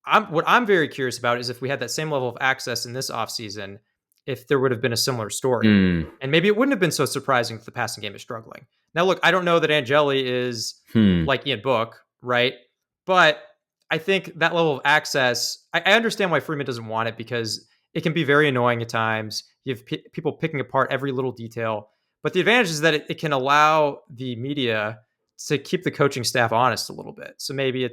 what I'm very curious about is if we had that same level of access in this offseason, if there would have been a similar story. And maybe it wouldn't have been so surprising if the passing game is struggling. Now, look, I don't know that Angeli is like Ian Book, right? But I think that level of access, I understand why Freeman doesn't want it because it can be very annoying at times. You have people picking apart every little detail. But the advantage is that it can allow the media to keep the coaching staff honest a little bit. So maybe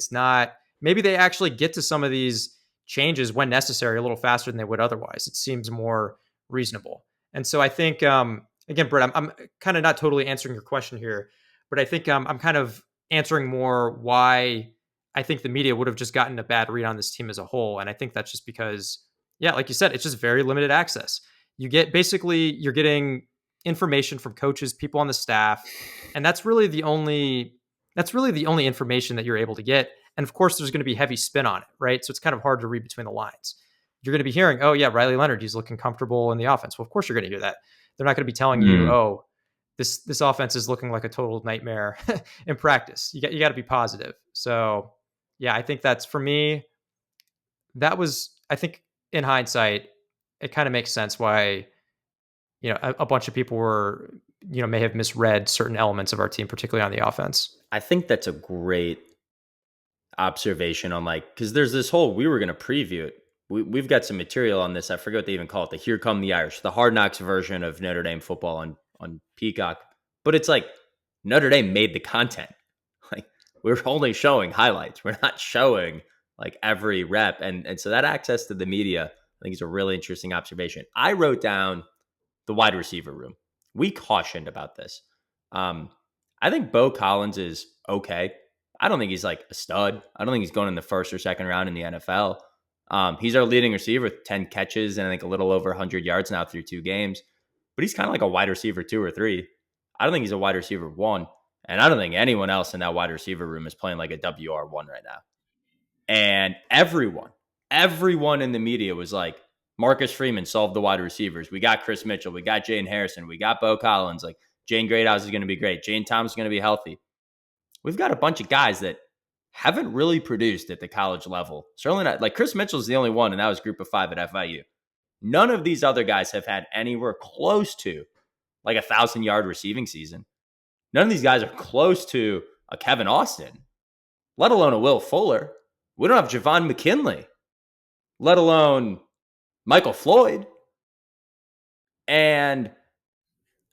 they actually get to some of these changes when necessary a little faster than they would otherwise. It seems more reasonable. And so I think, again, Brett, I'm kind of not totally answering your question here, but I think I'm kind of answering more why I think the media would have just gotten a bad read on this team as a whole. And I think that's just because, yeah, like you said, it's just very limited access. You're getting information from coaches, people on the staff, and that's really the only information that you're able to get. And of course, there's going to be heavy spin on it, right? So it's kind of hard to read between the lines. You're going to be hearing, oh yeah, Riley Leonard, he's looking comfortable in the offense. Well, of course you're going to hear that. They're not going to be telling you, oh, this offense is looking like a total nightmare in practice. You got to be positive. So yeah, I think that's for me. I think in hindsight, it kind of makes sense why a bunch of people were may have misread certain elements of our team, particularly on the offense.
I think that's a great observation on because there's this whole, we were going to preview it. We've got some material on this. I forget what they even call it. The Here Come the Irish, the Hard Knocks version of Notre Dame football on Peacock. But it's like Notre Dame made the content. Like we're only showing highlights. We're not showing like every rep. And so that access to the media, I think is a really interesting observation. I wrote down the wide receiver room. We cautioned about this. I think Bo Collins is okay. I don't think he's like a stud. I don't think he's going in the first or second round in the NFL. He's our leading receiver with 10 catches and I think a little over 100 yards now through 2 games. But he's kind of like a wide receiver 2 or 3. I don't think he's a wide receiver 1. And I don't think anyone else in that wide receiver room is playing like a WR1 right now. And everyone in the media was like, Marcus Freeman solved the wide receivers. We got Chris Mitchell. We got Jane Harrison. We got Bo Collins. Like Jane Greathouse is going to be great. Jane Thomas is going to be healthy. We've got a bunch of guys that haven't really produced at the college level. Certainly not. Like Chris Mitchell is the only one, and that was group of 5 at FIU. None of these other guys have had anywhere close to like 1,000-yard receiving season. None of these guys are close to a Kevin Austin, let alone a Will Fuller. We don't have Javon McKinley, let alone Michael Floyd. And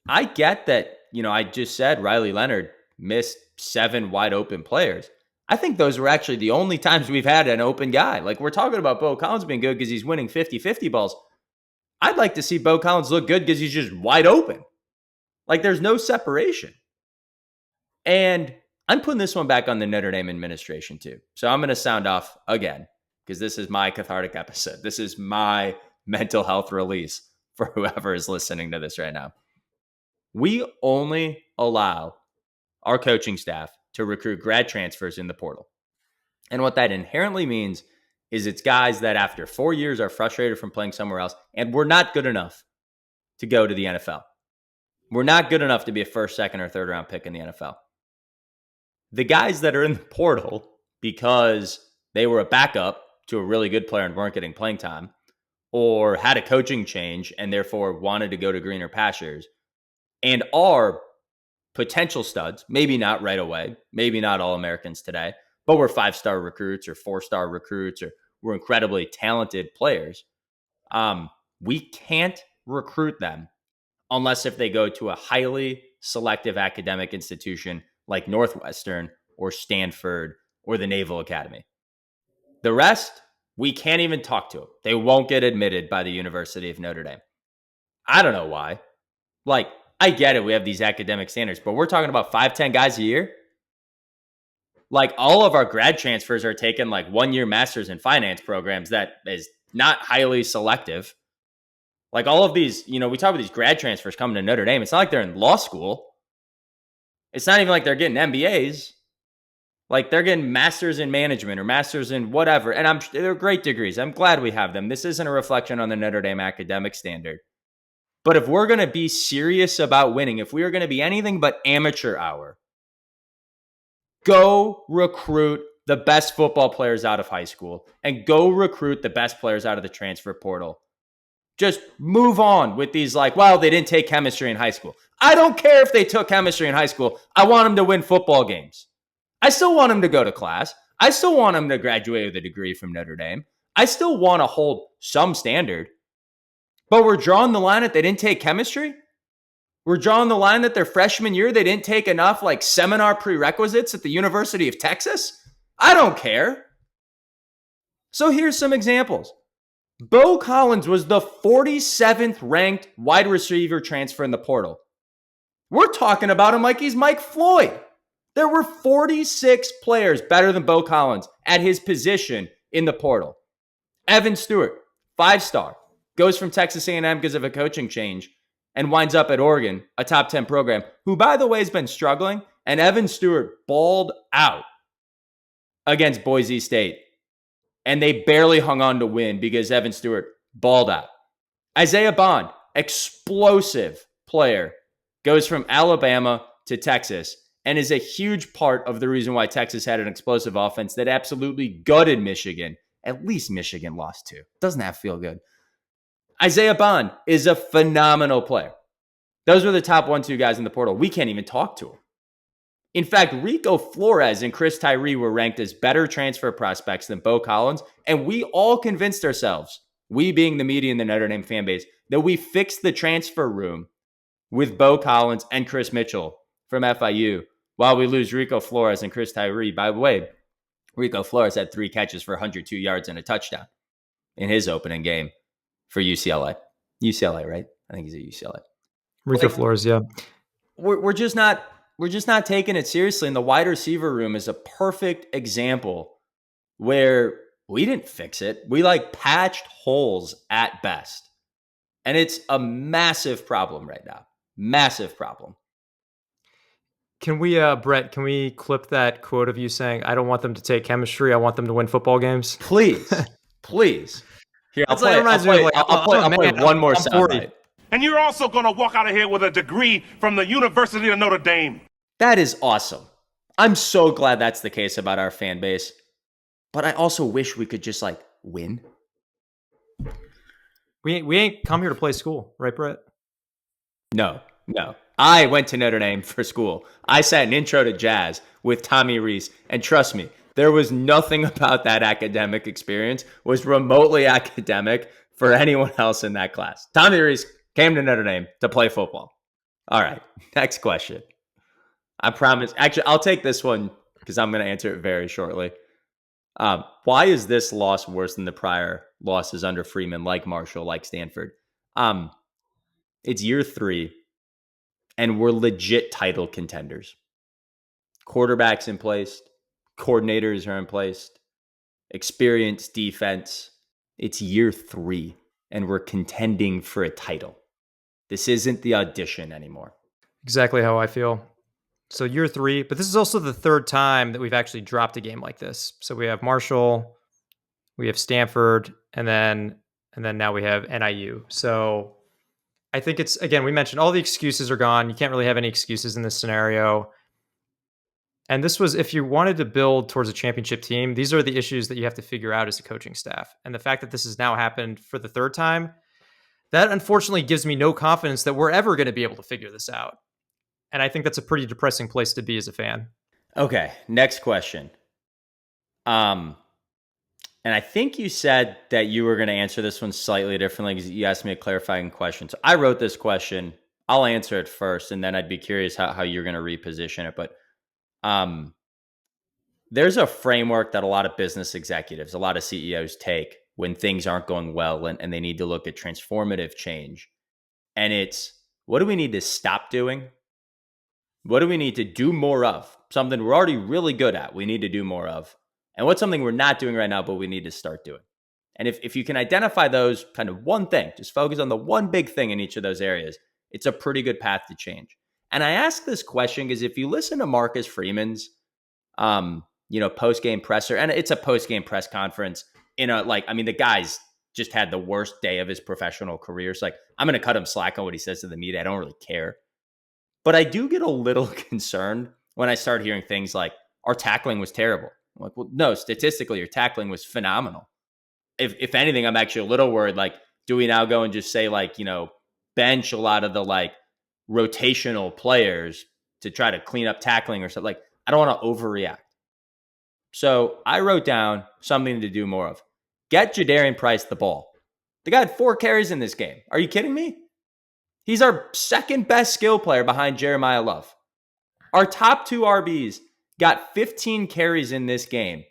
I get that, I just said Riley Leonard missed 7 wide open players. I think those were actually the only times we've had an open guy. Like, we're talking about Bo Collins being good because he's winning 50-50 balls. I'd like to see Bo Collins look good because he's just wide open. Like, there's no separation. And I'm putting this one back on the Notre Dame administration too. So I'm going to sound off again because this is my cathartic episode. This is my mental health release for whoever is listening to this right now. We only allow our coaching staff to recruit grad transfers in the portal. And what that inherently means is it's guys that after 4 years are frustrated from playing somewhere else, and we're not good enough to go to the NFL. We're not good enough to be a first, second, or third round pick in the NFL. The guys that are in the portal because they were a backup to a really good player and weren't getting playing time, or had a coaching change and therefore wanted to go to greener pastures, and are potential studs, maybe not right away, maybe not All-Americans today, but we're 5-star recruits or 4-star recruits, or we're incredibly talented players. We can't recruit them unless if they go to a highly selective academic institution like Northwestern or Stanford or the Naval Academy. The rest, we can't even talk to them. They won't get admitted by the University of Notre Dame. I don't know why. Like, I get it. We have these academic standards, but we're talking about 5-10 guys a year. Like, all of our grad transfers are taking like 1-year master's in finance programs that is not highly selective. Like, all of these, we talk about these grad transfers coming to Notre Dame. It's not like they're in law school. It's not even like they're getting MBAs. Like, they're getting masters in management or masters in whatever. And they're great degrees. I'm glad we have them. This isn't a reflection on the Notre Dame academic standard. But if we're going to be serious about winning, if we are going to be anything but amateur hour, go recruit the best football players out of high school and go recruit the best players out of the transfer portal. Just move on with these they didn't take chemistry in high school. I don't care if they took chemistry in high school. I want them to win football games. I still want them to go to class. I still want them to graduate with a degree from Notre Dame. I still want to hold some standard. But we're drawing the line that they didn't take chemistry? We're drawing the line that their freshman year they didn't take enough seminar prerequisites at the University of Texas? I don't care. So here's some examples. Bo Collins was the 47th ranked wide receiver transfer in the portal. We're talking about him like he's Mike Floyd. There were 46 players better than Bo Collins at his position in the portal. Evan Stewart, 5-star, goes from Texas A&M because of a coaching change and winds up at Oregon, a top 10 program, who, by the way, has been struggling. And Evan Stewart balled out against Boise State. And they barely hung on to win because Evan Stewart balled out. Isaiah Bond, explosive player, goes from Alabama to Texas and is a huge part of the reason why Texas had an explosive offense that absolutely gutted Michigan. At least Michigan lost to. Doesn't that feel good? Isaiah Bond is a phenomenal player. Those were the top 1-2 guys in the portal. We can't even talk to them. In fact, Rico Flores and Chris Tyree were ranked as better transfer prospects than Bo Collins, and we all convinced ourselves, we being the media and the Notre Dame fan base, that we fixed the transfer room with Bo Collins and Chris Mitchell from FIU while we lose Rico Flores and Chris Tyree. By the way, Rico Flores had 3 catches for 102 yards and a touchdown in his opening game for UCLA. UCLA, right? I think he's at UCLA.
Rico Flores, yeah.
We're just not taking it seriously. And the wide receiver room is a perfect example where we didn't fix it. We patched holes at best. And it's a massive problem right now. Massive problem.
Can we, Brett, can we clip that quote of you saying, I don't want them to take chemistry. I want them to win football games?
Please. Please. Here, I'll play one more soundbite.
And you're also going to walk out of here with a degree from the University of Notre Dame.
That is awesome. I'm so glad that's the case about our fan base. But I also wish we could just win.
We ain't come here to play school, right, Brett?
No. I went to Notre Dame for school. I sat an intro to jazz with Tommy Rees. And trust me, there was nothing about that academic experience was remotely academic for anyone else in that class. Tommy Rees came to Notre Dame to play football. All right. Next question. I promise. Actually, I'll take this one because I'm going to answer it very shortly. Why is this loss worse than the prior losses under Freeman, like Marshall, like Stanford? It's year 3, and we're legit title contenders. Quarterbacks in place, coordinators are in place, experienced defense. It's year 3, and we're contending for a title. This isn't the audition anymore.
Exactly how I feel. So year 3, but this is also the third time that we've actually dropped a game like this. So we have Marshall, we have Stanford, and then now we have NIU. So I think it's, again, we mentioned all the excuses are gone. You can't really have any excuses in this scenario. And this was, if you wanted to build towards a championship team, these are the issues that you have to figure out as a coaching staff. And the fact that this has now happened for the third time, that unfortunately gives me no confidence that we're ever going to be able to figure this out. And I think that's a pretty depressing place to be as a fan.
Okay, next question. And I think you said that you were going to answer this one slightly differently because you asked me a clarifying question. So I wrote this question. I'll answer it first, and then I'd be curious how you're going to reposition it. But there's a framework that a lot of business executives, a lot of CEOs take when things aren't going well and they need to look at transformative change. And it's, what do we need to stop doing? What do we need to do more of? Something we're already really good at, we need to do more of. And what's something we're not doing right now, but we need to start doing? And if you can identify those kind of one thing, just focus on the one big thing in each of those areas, it's a pretty good path to change. And I ask this question because if you listen to Marcus Freeman's, post-game presser, and it's a post-game press conference the guy's just had the worst day of his professional career. So I'm going to cut him slack on what he says to the media. I don't really care. But I do get a little concerned when I start hearing things like, our tackling was terrible. I'm like, well, no, statistically, your tackling was phenomenal. If anything, I'm actually a little worried, do we now go and just say, bench a lot of the, rotational players to try to clean up tackling or something? I don't want to overreact. So I wrote down something to do more of. Get Jadarian Price the ball. The guy had 4 carries in this game. Are you kidding me? He's our second best skill player behind Jeremiah Love. Our top 2 RBs got 15 carries in this game.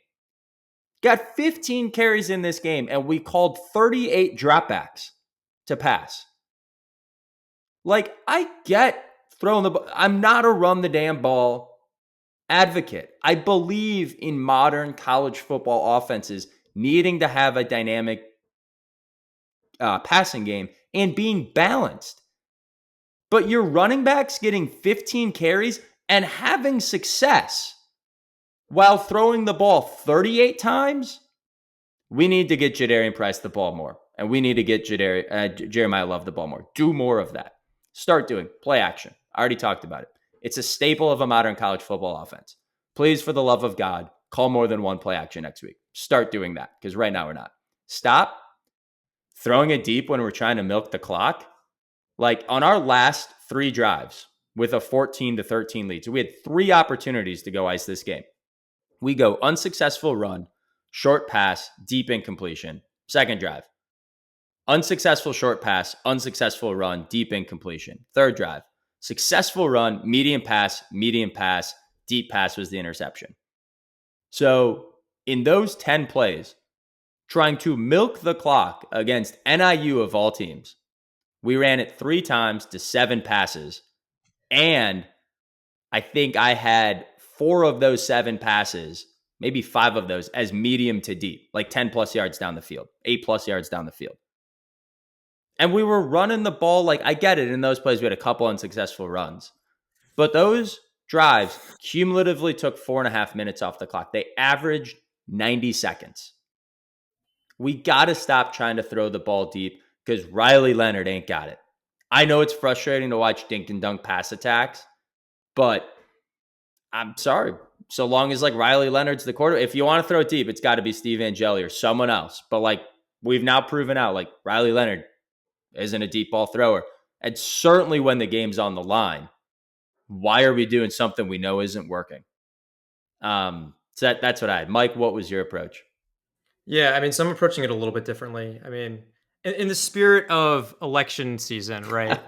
Got 15 carries in this game, and we called 38 dropbacks to pass. I get throwing the ball. I'm not a run the damn ball advocate. I believe in modern college football offenses needing to have a dynamic passing game and being balanced. But your running backs getting 15 carries and having success while throwing the ball 38 times, we need to get Jadarian Price the ball more. And we need to get Jeremiah Love the ball more. Do more of that. Start doing play action. I already talked about it. It's a staple of a modern college football offense. Please, for the love of God, call more than one play action next week. Start doing that, because right now we're not. Stop throwing it deep when we're trying to milk the clock. On our last 3 drives with a 14-13 lead, so we had 3 opportunities to go ice this game. We go unsuccessful run, short pass, deep incompletion. Second drive. Unsuccessful short pass, unsuccessful run, deep incompletion. Third drive. Successful run, medium pass, deep pass was the interception. So in those 10 plays, trying to milk the clock against NIU of all teams, we ran it 3 times to 7 passes. And I think I had 4 of those 7 passes, maybe 5 of those, as medium to deep, 10 plus yards down the field, 8 plus yards down the field. And we were running the ball. I get it. In those plays, we had a couple unsuccessful runs. But those drives cumulatively took 4.5 minutes off the clock. They averaged 90 seconds. We got to stop trying to throw the ball deep because Riley Leonard ain't got it. I know it's frustrating to watch dink and dunk pass attacks, but I'm sorry. So long as Riley Leonard's the quarterback, if you want to throw it deep, it's got to be Steve Angeli or someone else. But we've now proven out, Riley Leonard isn't a deep ball thrower. And certainly when the game's on the line, why are we doing something we know isn't working? So that's what I had. Mike, what was your approach?
Yeah, so I'm approaching it a little bit differently. In the spirit of election season, right?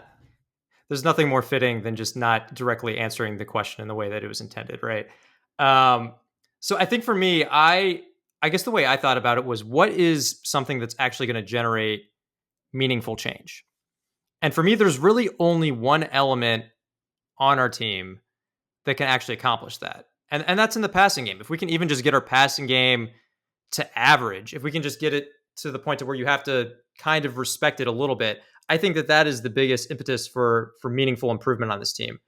there's nothing more fitting than just not directly answering the question in the way that it was intended, right? Um, so I think for me, I guess the way I thought about it was, what is something that's actually going to generate meaningful change? And for me, there's really only one element on our team that can actually accomplish that. And that's in the passing game. If we can even just get our passing game to average, if we can just get it to the point to where you have to kind of respect it a little bit, I think that is the biggest impetus for meaningful improvement on this team.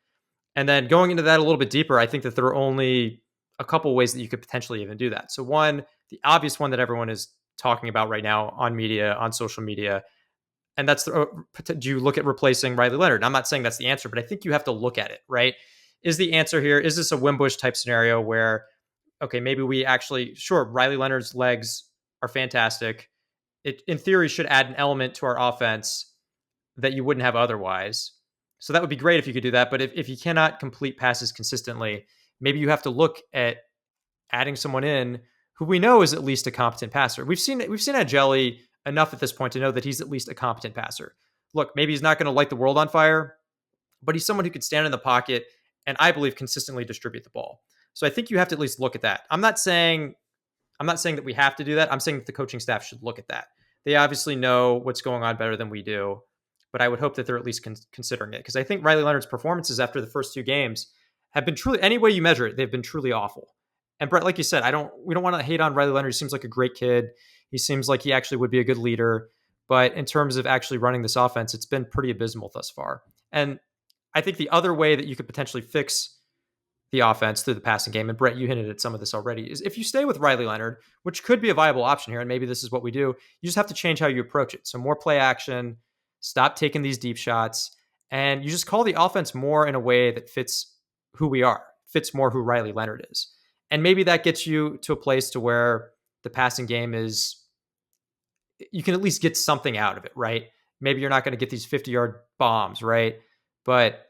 And then going into that a little bit deeper, I think that there are only a couple ways that you could potentially even do that. So one, the obvious one that everyone is talking about right now on media, on social media, and that's do you look at replacing Riley Leonard? And I'm not saying that's the answer, but I think you have to look at it, right? Is the answer here, is this a Wimbush type scenario where, okay, maybe we actually, sure, Riley Leonard's legs are fantastic. It, in theory, should add an element to our offense that you wouldn't have otherwise. So that would be great if you could do that. But if you cannot complete passes consistently, maybe you have to look at adding someone in who we know is at least a competent passer. We've seen Ageli enough at this point to know that he's at least a competent passer. Look, maybe he's not going to light the world on fire, but he's someone who could stand in the pocket and I believe consistently distribute the ball. So I think you have to at least look at that. I'm not saying that we have to do that. I'm saying that the coaching staff should look at that. They obviously know what's going on better than we do, but I would hope that they're at least considering it, because I think Riley Leonard's performances after the first two games have been truly, any way you measure it, they've been truly awful. And Brett, like you said, we don't want to hate on Riley Leonard. He seems like a great kid. He seems like he actually would be a good leader. But in terms of actually running this offense, it's been pretty abysmal thus far. And I think the other way that you could potentially fix the offense through the passing game, and Brett, you hinted at some of this already, is if you stay with Riley Leonard, which could be a viable option here, and maybe this is what we do, you just have to change how you approach it. So more play action, stop taking these deep shots, and you just call the offense more in a way that fits who we are, fits more who Riley Leonard is. And maybe that gets you to a place to where the passing game is, you can at least get something out of it, right? Maybe you're not going to get these 50-yard bombs, right? But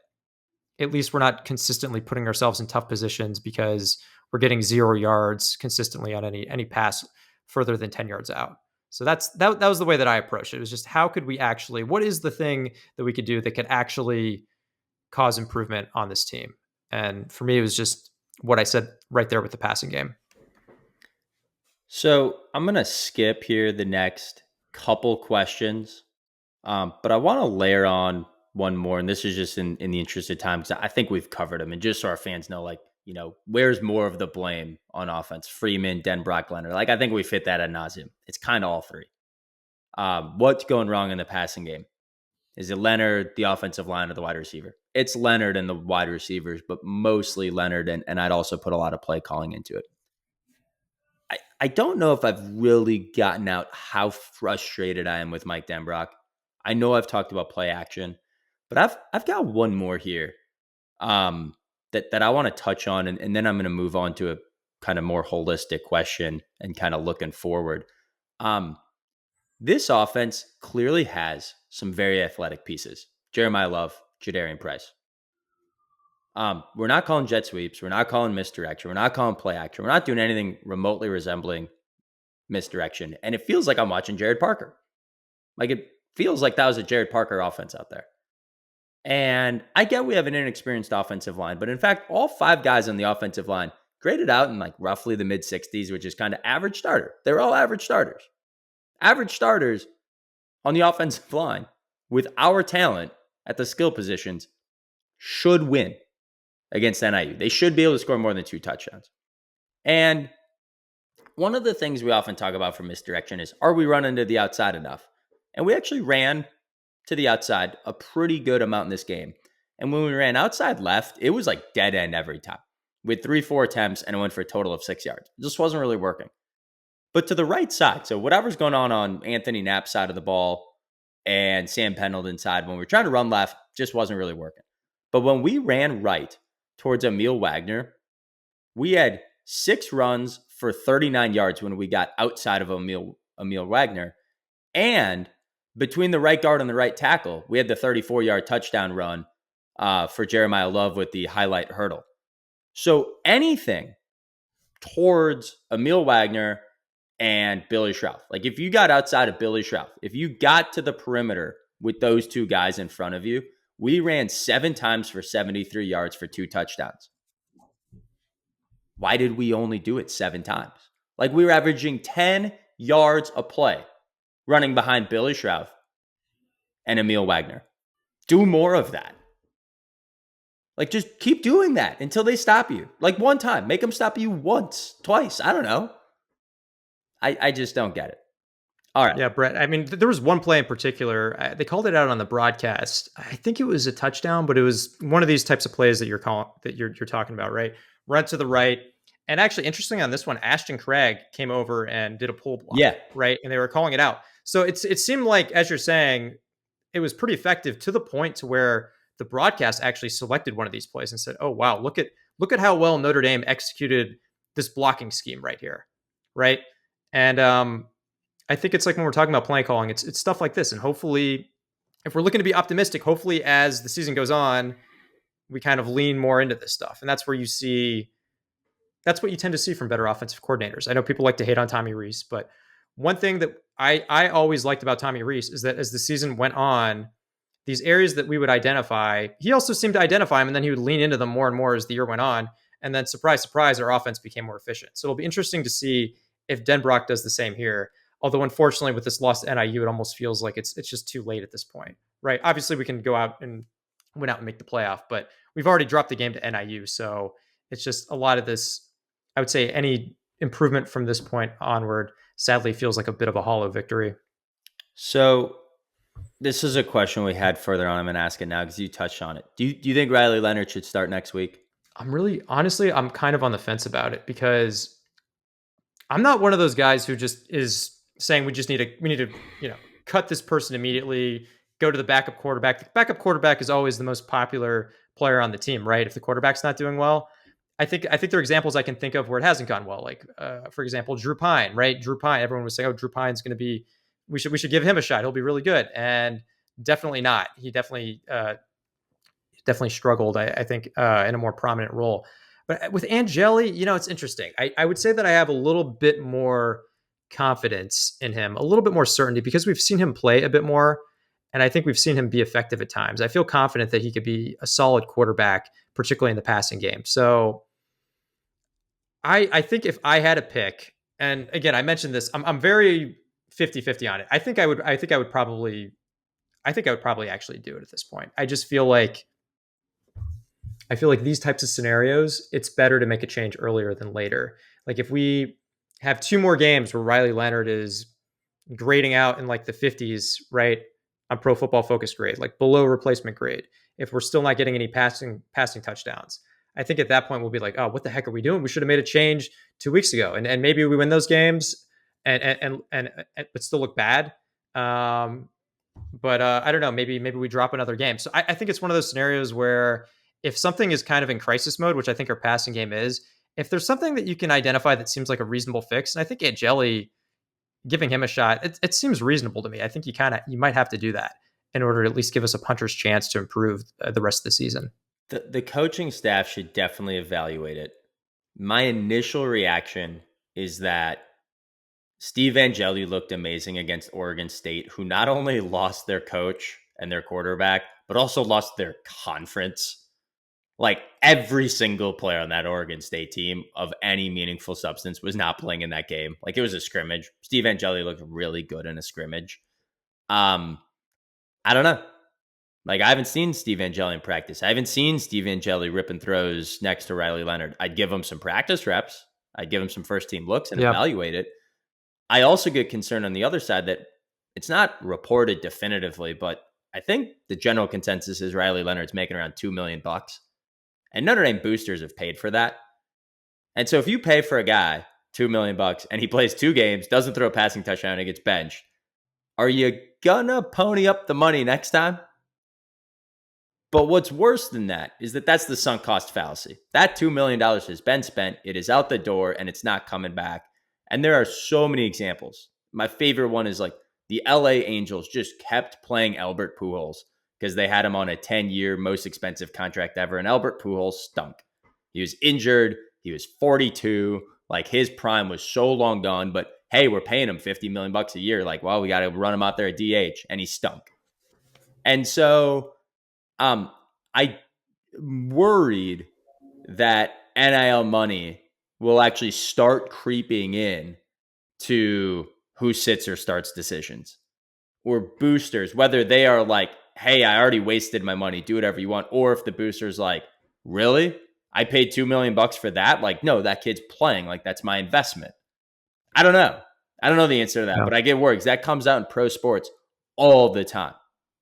at least we're not consistently putting ourselves in tough positions because we're getting 0 yards consistently on any pass further than 10 yards out. So that was the way that I approached it. It was just, how could we actually, what is the thing that we could do that could actually cause improvement on this team? And for me, it was just what I said right there with the passing game.
So I'm going to skip here the next couple questions, but I want to layer on one more, and this is just in the interest of time, because I think we've covered them, and just so our fans know, like, you know, where's more of the blame on offense? Freeman, Denbrock, Leonard. Like, I think we fit that ad nauseum. It's kind of all three. What's going wrong in the passing game? Is it Leonard, the offensive line, or the wide receiver? It's Leonard and the wide receivers, but mostly Leonard, and I'd also put a lot of play calling into it. I don't know if I've really gotten out how frustrated I am with Mike Denbrock. I know I've talked about play action, but I've got one more here that I want to touch on, and then I'm going to move on to a kind of more holistic question and kind of looking forward. This offense clearly has some very athletic pieces. Jeremiah Love, Jadarian Price. We're not calling jet sweeps. We're not calling misdirection. We're not calling play action. We're not doing anything remotely resembling misdirection. And it feels like I'm watching Jared Parker. Like, it feels like that was a Jared Parker offense out there. And I get we have an inexperienced offensive line, but in fact, all 5 guys on the offensive line graded out in like roughly the mid 60s, which is kind of average starter. They're all average starters. Average starters on the offensive line with our talent at the skill positions should win against NIU. They should be able to score more than 2 touchdowns. And one of the things we often talk about for misdirection is, are we running to the outside enough? And we actually ran to the outside a pretty good amount in this game. And when we ran outside left, it was like dead end every time. We had 3-4 attempts and it went for a total of 6 yards. It just wasn't really working. But to the right side, so whatever's going on Anthony Knapp's side of the ball and Sam Pendleton's side, when we were trying to run left, just wasn't really working. But when we ran right towards Emil Wagner, we had 6 runs for 39 yards when we got outside of Emil Wagner. And between the right guard and the right tackle, we had the 34-yard touchdown run for Jeremiah Love with the highlight hurdle. So anything towards Emil Wagner and Billy Schrauth, like if you got outside of Billy Schrauth, if you got to the perimeter with those 2 guys in front of you, We ran 7 times for 73 yards for 2 touchdowns. Why did we only do it 7 times? Like, we were averaging 10 yards a play running behind Billy Schrauth and Emil Wagner. Do more of that. Like, just keep doing that until they stop you. Like, one time. Make them stop you once, twice. I don't know. I just don't get it. All right.
Yeah, Brett. I mean, there was one play in particular. They called it out on the broadcast. I think it was a touchdown, but it was one of these types of plays that you're talking about, right? Run to the right. And actually, interesting on this one, Ashton Craig came over and did a pull block.
Yeah.
Right. And they were calling it out. So it seemed like, as you're saying, it was pretty effective to the point to where the broadcast actually selected one of these plays and said, "Oh wow, look at how well Notre Dame executed this blocking scheme right here." Right. And I think it's like when we're talking about play calling, it's stuff like this. And hopefully, if we're looking to be optimistic, hopefully as the season goes on, we kind of lean more into this stuff. And that's what you tend to see from better offensive coordinators. I know people like to hate on Tommy Rees, but one thing that I always liked about Tommy Rees is that as the season went on, these areas that we would identify, he also seemed to identify them, and then he would lean into them more and more as the year went on. And then surprise, surprise, our offense became more efficient. So it'll be interesting to see if Denbrock does the same here. Although, unfortunately, with this loss to NIU, it almost feels like it's just too late at this point, right? Obviously, we can go out and win out and make the playoff, but we've already dropped the game to NIU. So it's just a lot of this, I would say any improvement from this point onward, sadly, feels like a bit of a hollow victory.
So this is a question we had further on. I'm going to ask it now because you touched on it. Do you think Riley Leonard should start next week?
I'm kind of on the fence about it because I'm not one of those guys who just is saying we need to, cut this person immediately, go to the backup quarterback. The backup quarterback is always the most popular player on the team, right? If the quarterback's not doing well, I think there are examples I can think of where it hasn't gone well. Like, for example, Drew Pine, right? Drew Pine, everyone was saying, oh, Drew Pine's going to be, we should give him a shot. He'll be really good. And definitely not. He definitely struggled, I think, in a more prominent role. But with Angeli, it's interesting. I would say that I have a little bit more confidence in him, a little bit more certainty because we've seen him play a bit more. And I think we've seen him be effective at times. I feel confident that he could be a solid quarterback, particularly in the passing game. So I think if I had a pick, and again, I mentioned this, I'm very 50-50 on it. I think I would probably actually do it at this point. I feel like these types of scenarios, it's better to make a change earlier than later. Like if we have 2 more games where Riley Leonard is grading out in like the 50s, right, on Pro Football Focus grade, like below replacement grade, if we're still not getting any passing touchdowns, I think at that point we'll be like, oh, what the heck are we doing? We should have made a change 2 weeks ago, and maybe we win those games and but still look bad. But I don't know. Maybe we drop another game. So I think it's one of those scenarios where if something is kind of in crisis mode, which I think our passing game is, if there's something that you can identify that seems like a reasonable fix, and I think Angeli, giving him a shot, it seems reasonable to me. I think you might have to do that in order to at least give us a puncher's chance to improve the rest of the season.
The coaching staff should definitely evaluate it. My initial reaction is that Steve Angeli looked amazing against Oregon State, who not only lost their coach and their quarterback, but also lost their conference. Like every single player on that Oregon State team of any meaningful substance was not playing in that game. Like it was a scrimmage. Steve Angeli looked really good in a scrimmage. I don't know. Like I haven't seen Steve Angeli in practice. I haven't seen Steve Angeli ripping throws next to Riley Leonard. I'd give him some practice reps. I'd give him some first team looks and evaluate it. I also get concerned on the other side that it's not reported definitively, but I think the general consensus is Riley Leonard's making around $2 million. And Notre Dame boosters have paid for that. And so if you pay for a guy $2 million and he plays 2 games, doesn't throw a passing touchdown and gets benched, are you gonna pony up the money next time? But what's worse than that is that that's the sunk cost fallacy. That $2 million has been spent. It is out the door and it's not coming back. And there are so many examples. My favorite one is like the LA Angels just kept playing Albert Pujols because they had him on a 10-year most expensive contract ever. And Albert Pujols stunk. He was injured. He was 42. Like his prime was so long gone. But hey, we're paying him $50 million a year. Like, well, we got to run him out there at DH. And he stunk. And so I worried that NIL money will actually start creeping in to who sits or starts decisions, or boosters, whether they are like, hey, I already wasted my money, do whatever you want, or if the booster's like, really? I paid $2 million for that? Like, no, that kid's playing. Like, that's my investment. I don't know. I don't know the answer to that, but I get worried because that comes out in pro sports all the time.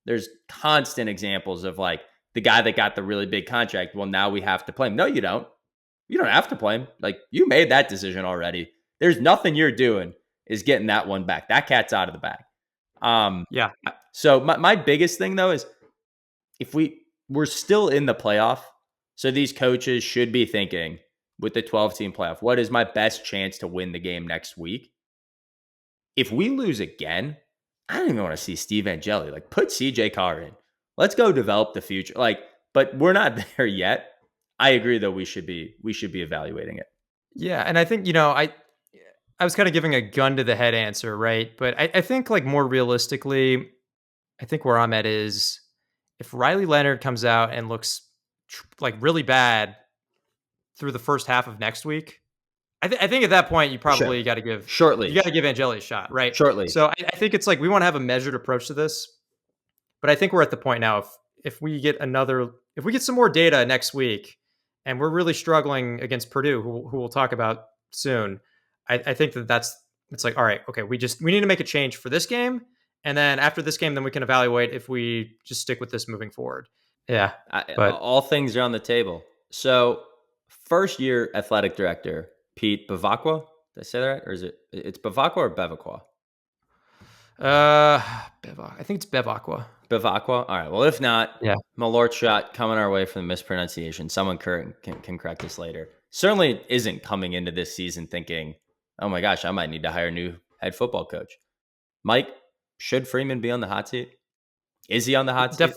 There's constant examples of like the guy that got the really big contract. Well, now we have to play him. No, you don't. You don't have to play him. Like, you made that decision already. There's nothing you're doing is getting that one back. That cat's out of the bag.
Yeah.
So my biggest thing though is if we're still in the playoff, so these coaches should be thinking with the 12-team playoff, what is my best chance to win the game next week? If we lose again, I don't even want to see Steve Angeli. Like, put CJ Carr in. Let's go develop the future. Like, but we're not there yet. I agree though, we should be evaluating it.
Yeah, and I think, I was kind of giving a gun to the head answer, right? But I think like more realistically, I think where I'm at is if Riley Leonard comes out and looks like really bad through the first half of next week, I think at that point you probably got to give Angeli a shot, right?
Shortly.
So I think it's like we want to have a measured approach to this, but I think we're at the point now if we get some more data next week, and we're really struggling against Purdue, who we'll talk about soon. I think it's like, all right, okay, we need to make a change for this game. And then after this game, then we can evaluate if we just stick with this moving forward. Yeah.
But all things are on the table. So first year athletic director, Pete Bevacqua. Did I say that right? Or it's Bevacqua or Bevacqua?
I think it's Bevacqua.
Bevacqua? All right. Well, if not,
yeah.
Malort shot coming our way from the mispronunciation. Someone can correct us later. Certainly isn't coming into this season thinking, oh my gosh, I might need to hire a new head football coach. Mike, should Freeman be on the hot seat? Is he on the hot seat?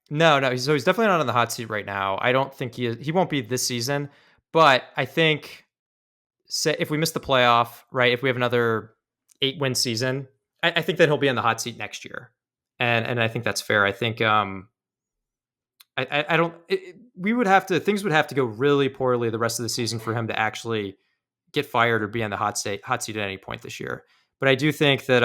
No. So he's definitely not on the hot seat right now. I don't think he won't be this season. But I think if we miss the playoff, right, if we have another 8-win season, I think that he'll be on the hot seat next year. And I think that's fair. I think things would have to go really poorly the rest of the season for him to actually get fired or be on the hot seat at any point this year. But I do think that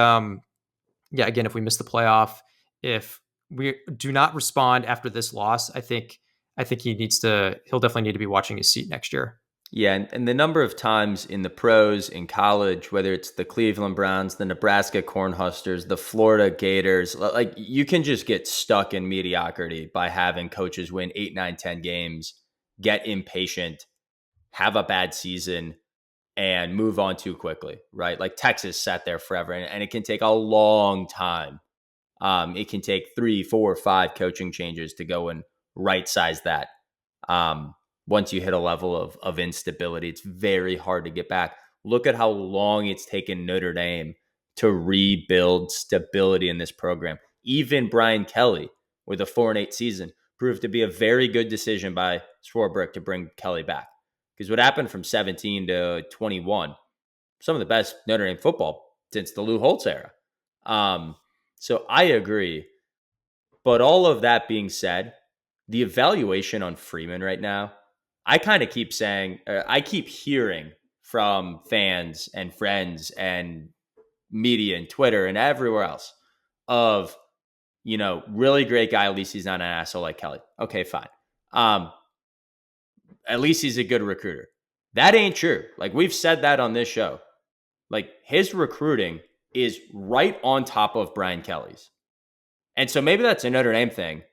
again, if we miss the playoff, if we do not respond after this loss, I think he'll definitely need to be watching his seat next year.
Yeah, and the number of times in the pros, in college, whether it's the Cleveland Browns, the Nebraska Cornhuskers, the Florida Gators, like you can just get stuck in mediocrity by having coaches win 8, 9, 10 games, get impatient, have a bad season, and move on too quickly, right? Like Texas sat there forever, and it can take a long time. It can take 3, 4, 5 coaching changes to go and right-size that. Once you hit a level of instability, it's very hard to get back. Look at how long it's taken Notre Dame to rebuild stability in this program. Even Brian Kelly, with a 4-8 season, proved to be a very good decision by Swarbrick to bring Kelly back. Because what happened from 17 to 21, some of the best Notre Dame football since the Lou Holtz era. So I agree. But all of that being said, the evaluation on Freeman right now, I kind of keep saying, I keep hearing from fans and friends and media and Twitter and everywhere else of, really great guy. At least he's not an asshole like Kelly. Okay, fine. At least he's a good recruiter. That ain't true. Like we've said that on this show. Like his recruiting is right on top of Brian Kelly's. And so maybe that's a Notre Dame thing.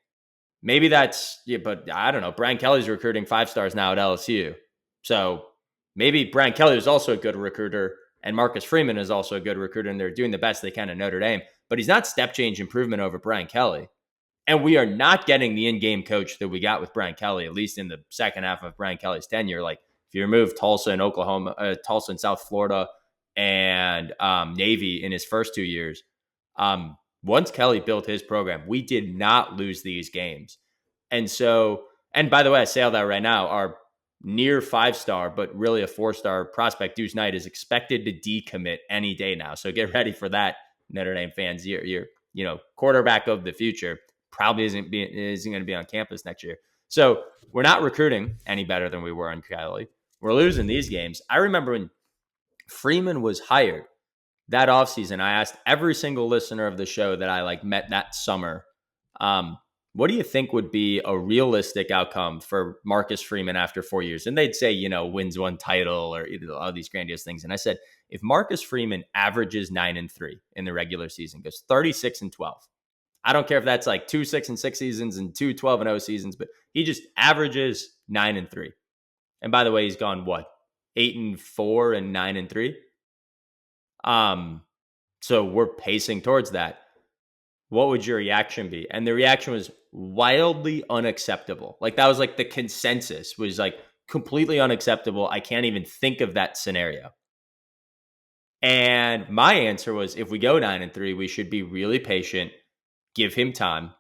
Maybe that's, but I don't know. Brian Kelly's recruiting 5 stars now at LSU. So maybe Brian Kelly is also a good recruiter and Marcus Freeman is also a good recruiter and they're doing the best they can at Notre Dame. But he's not step change improvement over Brian Kelly. And we are not getting the in-game coach that we got with Brian Kelly, at least in the second half of Brian Kelly's tenure. Like if you remove Tulsa and Oklahoma, Tulsa and South Florida and Navy in his first 2 years, once Kelly built his program, we did not lose these games. And so, and by the way, I say all that right now, our near 5-star, but really a 4-star prospect, Deuce Knight, is expected to decommit any day now. So get ready for that, Notre Dame fans. Your quarterback of the future probably isn't going to be on campus next year. So we're not recruiting any better than we were in Cali. We're losing these games. I remember when Freeman was hired that offseason, I asked every single listener of the show that I met that summer, what do you think would be a realistic outcome for Marcus Freeman after 4 years? And they'd say, wins one title or all these grandiose things. And I said, if Marcus Freeman averages 9-3 in the regular season, goes 36-12, I don't care if that's 2 6-6 seasons and 2 12-0 seasons, but he just averages 9-3. And by the way, he's gone 8-4 and 9-3. So we're pacing towards that. What would your reaction be? And the reaction was wildly unacceptable. That was the consensus was completely unacceptable. I can't even think of that scenario. And my answer was, if we go 9-3, we should be really patient, give him time.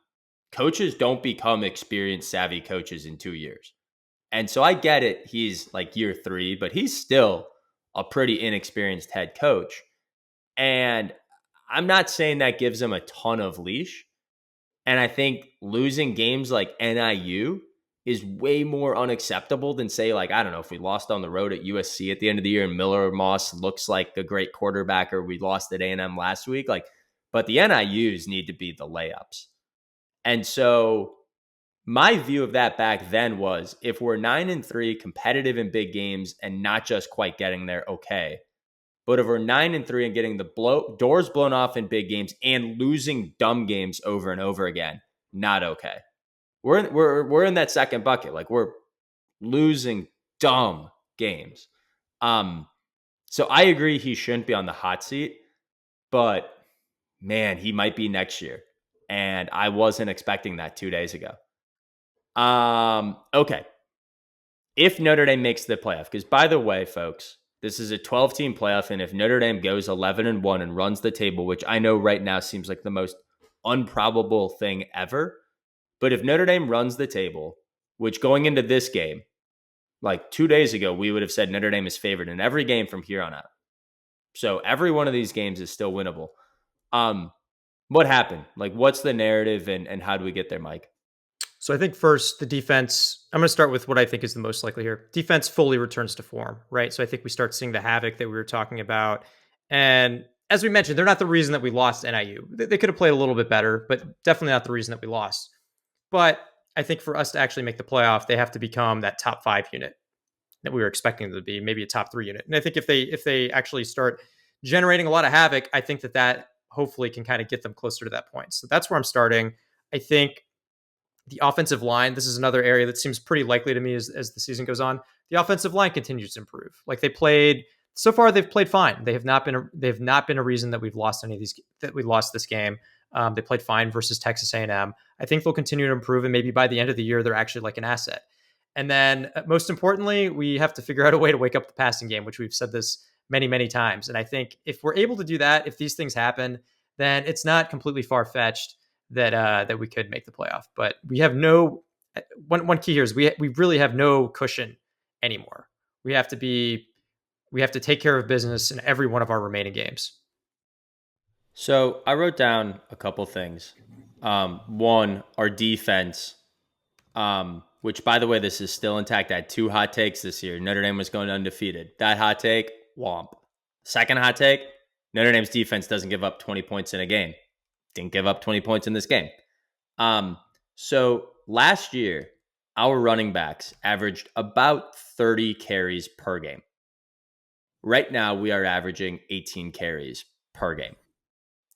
Coaches don't become experienced, savvy coaches in 2 years. And so I get it. He's year 3, but he's still a pretty inexperienced head coach. And I'm not saying that gives him a ton of leash. And I think losing games like NIU is way more unacceptable than, say, I don't know, if we lost on the road at USC at the end of the year and Miller Moss looks like a great quarterback, or we lost at A&M last week. But the NIUs need to be the layups. And so my view of that back then was, if we're 9-3, competitive in big games and not just quite getting there, okay. But if we're 9-3 and getting the doors blown off in big games and losing dumb games over and over again, not okay. We're in that second bucket. We're losing dumb games. So I agree he shouldn't be on the hot seat, but man, he might be next year. And I wasn't expecting that 2 days ago. Okay. If Notre Dame makes the playoff, because by the way, folks, this is a 12-team playoff, and if Notre Dame goes 11-1 and runs the table, which I know right now seems like the most improbable thing ever, but if Notre Dame runs the table, which going into this game, 2 days ago, we would have said Notre Dame is favored in every game from here on out. So every one of these games is still winnable. What happened? What's the narrative, and how do we get there, Mike?
So I think first, the defense, I'm going to start with what I think is the most likely here. Defense fully returns to form, right? So I think we start seeing the havoc that we were talking about. And as we mentioned, they're not the reason that we lost NIU. They could have played a little bit better, but definitely not the reason that we lost. But I think for us to actually make the playoff, they have to become that top 5 unit that we were expecting them to be, maybe a top 3 unit. And I think if they actually start generating a lot of havoc, I think that hopefully can kind of get them closer to that point. So that's where I'm starting. I think the offensive line, this is another area that seems pretty likely to me as the season goes on. The offensive line continues to improve. They've played fine. They have not been a reason that we've lost any of these, that we lost this game. They played fine versus Texas A&M. I think they'll continue to improve, and maybe by the end of the year, they're actually an asset. And then most importantly, we have to figure out a way to wake up the passing game, which we've said this many, many times. And I think if we're able to do that, if these things happen, then it's not completely far-fetched that we could make the playoff. But we have one key here is we really have no cushion anymore. We have to take care of business in every one of our remaining games.
So I wrote down a couple things. One, our defense, which, by the way, this is still intact. I had 2 hot takes this year. Notre Dame was going undefeated. That hot take, womp. Second hot take, Notre Dame's defense doesn't give up 20 points in a game. Didn't give up 20 points in this game. So last year, our running backs averaged about 30 carries per game. Right now, we are averaging 18 carries per game.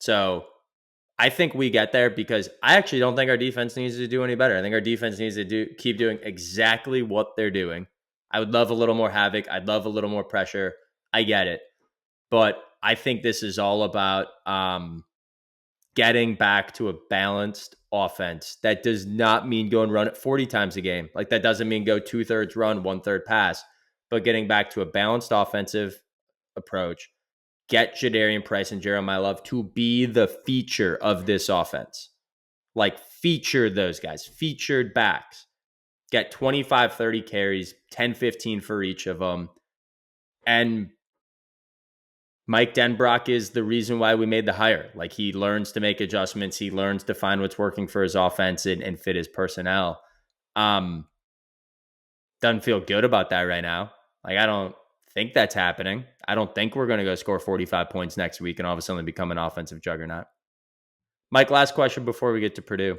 So I think we get there, because I actually don't think our defense needs to do any better. I think our defense needs to keep doing exactly what they're doing. I would love a little more havoc. I'd love a little more pressure. I get it. But I think this is all about getting back to a balanced offense. That does not mean go and run it 40 times a game. That doesn't mean go 2/3 run, 1/3 pass, but getting back to a balanced offensive approach. Get Jadarian Price and Jeremiah Love to be the feature of this offense. Feature those guys, featured backs. Get 25, 30 carries, 10, 15 for each of them. And Mike Denbrock is the reason why we made the hire. Like, he learns to make adjustments. He learns to find what's working for his offense and fit his personnel. Doesn't feel good about that right now. Like, I don't think that's happening. I don't think we're going to go score 45 points next week and all of a sudden become an offensive juggernaut. Mike, last question before we get to Purdue.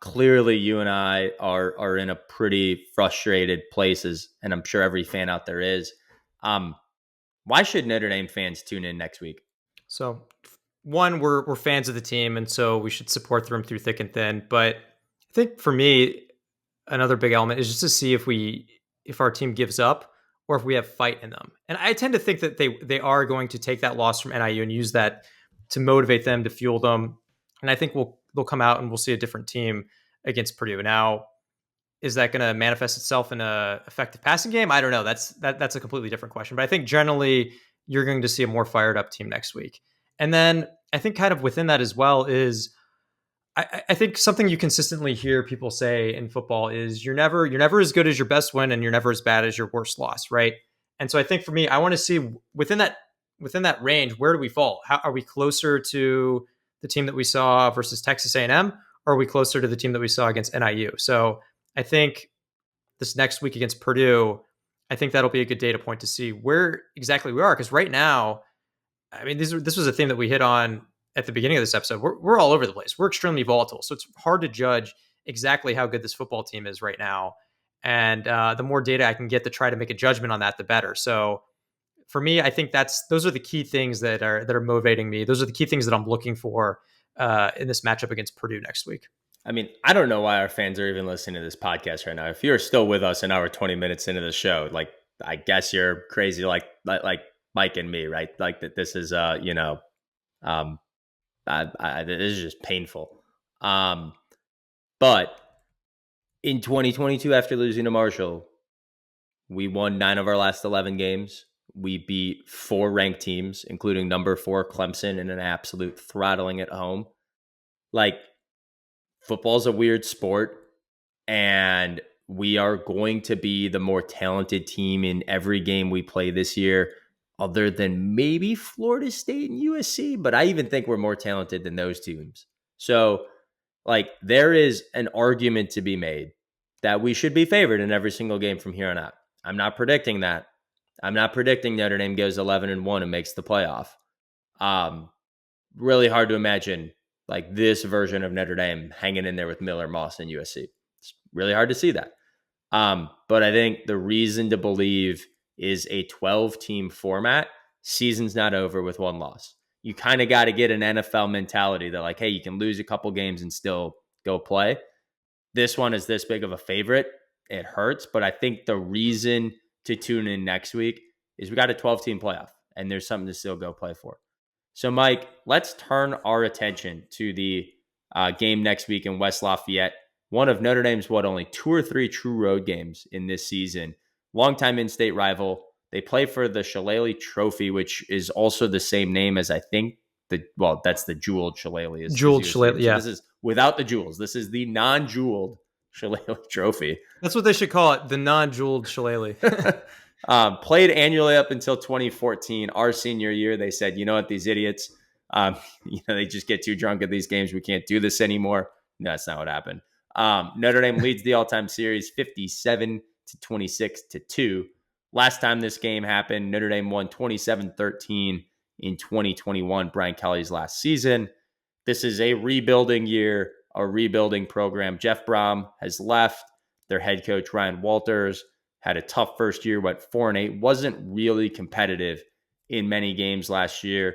Clearly you and I are in a pretty frustrated places, and I'm sure every fan out there is. Why should Notre Dame fans tune in next week?
So, one, we're fans of the team, and so we should support them through thick and thin. But I think for me, another big element is just to see if our team gives up or if we have fight in them. And I tend to think that they are going to take that loss from NIU and use that to motivate them, to fuel them. And I think they'll come out and we'll see a different team against Purdue. Now, is that going to manifest itself in a effective passing game? I don't know. That's a completely different question. But I think generally you're going to see a more fired up team next week. And then I think kind of within that as well is I think something you consistently hear people say in football is you're never as good as your best win and you're never as bad as your worst loss, right? And so I think for me, I want to see within that range, where do we fall? How are we closer to the team that we saw versus Texas A&M, or are we closer to the team that we saw against NIU? So I think this next week against Purdue, I think that'll be a good data point to see where exactly we are. Because right now, I mean, this was a theme that we hit on at the beginning of this episode. We're all over the place. We're extremely volatile. So it's hard to judge exactly how good this football team is right now. And the more data I can get to try to make a judgment on that, the better. So for me, I think those are the key things that are motivating me. Those are the key things that I'm looking for in this matchup against Purdue next week.
I mean, I don't know why our fans are even listening to this podcast right now. If you're still with us an hour, 20 minutes into the show, like, I guess you're crazy, like Mike and me, right? Like, that this is, this is just painful. But in 2022, after losing to Marshall, we won 9 of our last 11 games. We beat 4 ranked teams, including number 4 Clemson, in an absolute throttling at home. Like, football's a weird sport, and we are going to be the more talented team in every game we play this year, other than maybe Florida State and USC, but I even think we're more talented than those teams. So, like, there is an argument to be made that we should be favored in every single game from here on out. I'm not predicting that. I'm not predicting Notre Dame goes 11-1 and makes the playoff. Really hard to imagine, like, this version of Notre Dame hanging in there with Miller, Moss, and USC. It's really hard to see that. But I think the reason to believe is a 12-team format. Season's not over with 1 loss. You kind of got to get an NFL mentality that, like, hey, you can lose a couple games and still go play. This one is this big of a favorite. It hurts, but I think the reason to tune in next week is we got a 12-team playoff, and there's something to still go play for. So, Mike, let's turn our attention to the game next week in West Lafayette. One of Notre Dame's, only 2 or 3 true road games in this season. Longtime in-state rival. They play for the Shillelagh Trophy, which is also the same name as, I think, that's the jeweled Shillelagh.
Jeweled Shillelagh, yeah.
So this is without the jewels. This is the non-jeweled Shillelagh Trophy.
That's what they should call it, the non-jeweled Shillelagh.
Played annually up until 2014. Our senior year, they said, you know what, these idiots, they just get too drunk at these games. We can't do this anymore. No, that's not what happened. Notre Dame leads the all-time series 57-26-2. Last time this game happened, Notre Dame won 27-13 in 2021, Brian Kelly's last season. This is a rebuilding year, a rebuilding program. Jeff Brom has left. Their head coach, Ryan Walters, had a tough first year, went 4-8, wasn't really competitive in many games last year.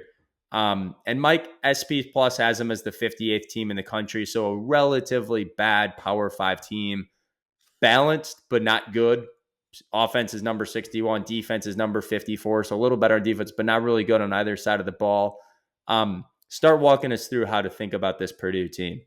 And Mike, SP Plus has them as the 58th team in the country, so a relatively bad Power 5 team. Balanced, but not good. Offense is number 61, defense is number 54, so a little better on defense, but not really good on either side of the ball. Start walking us through how to think about this Purdue team.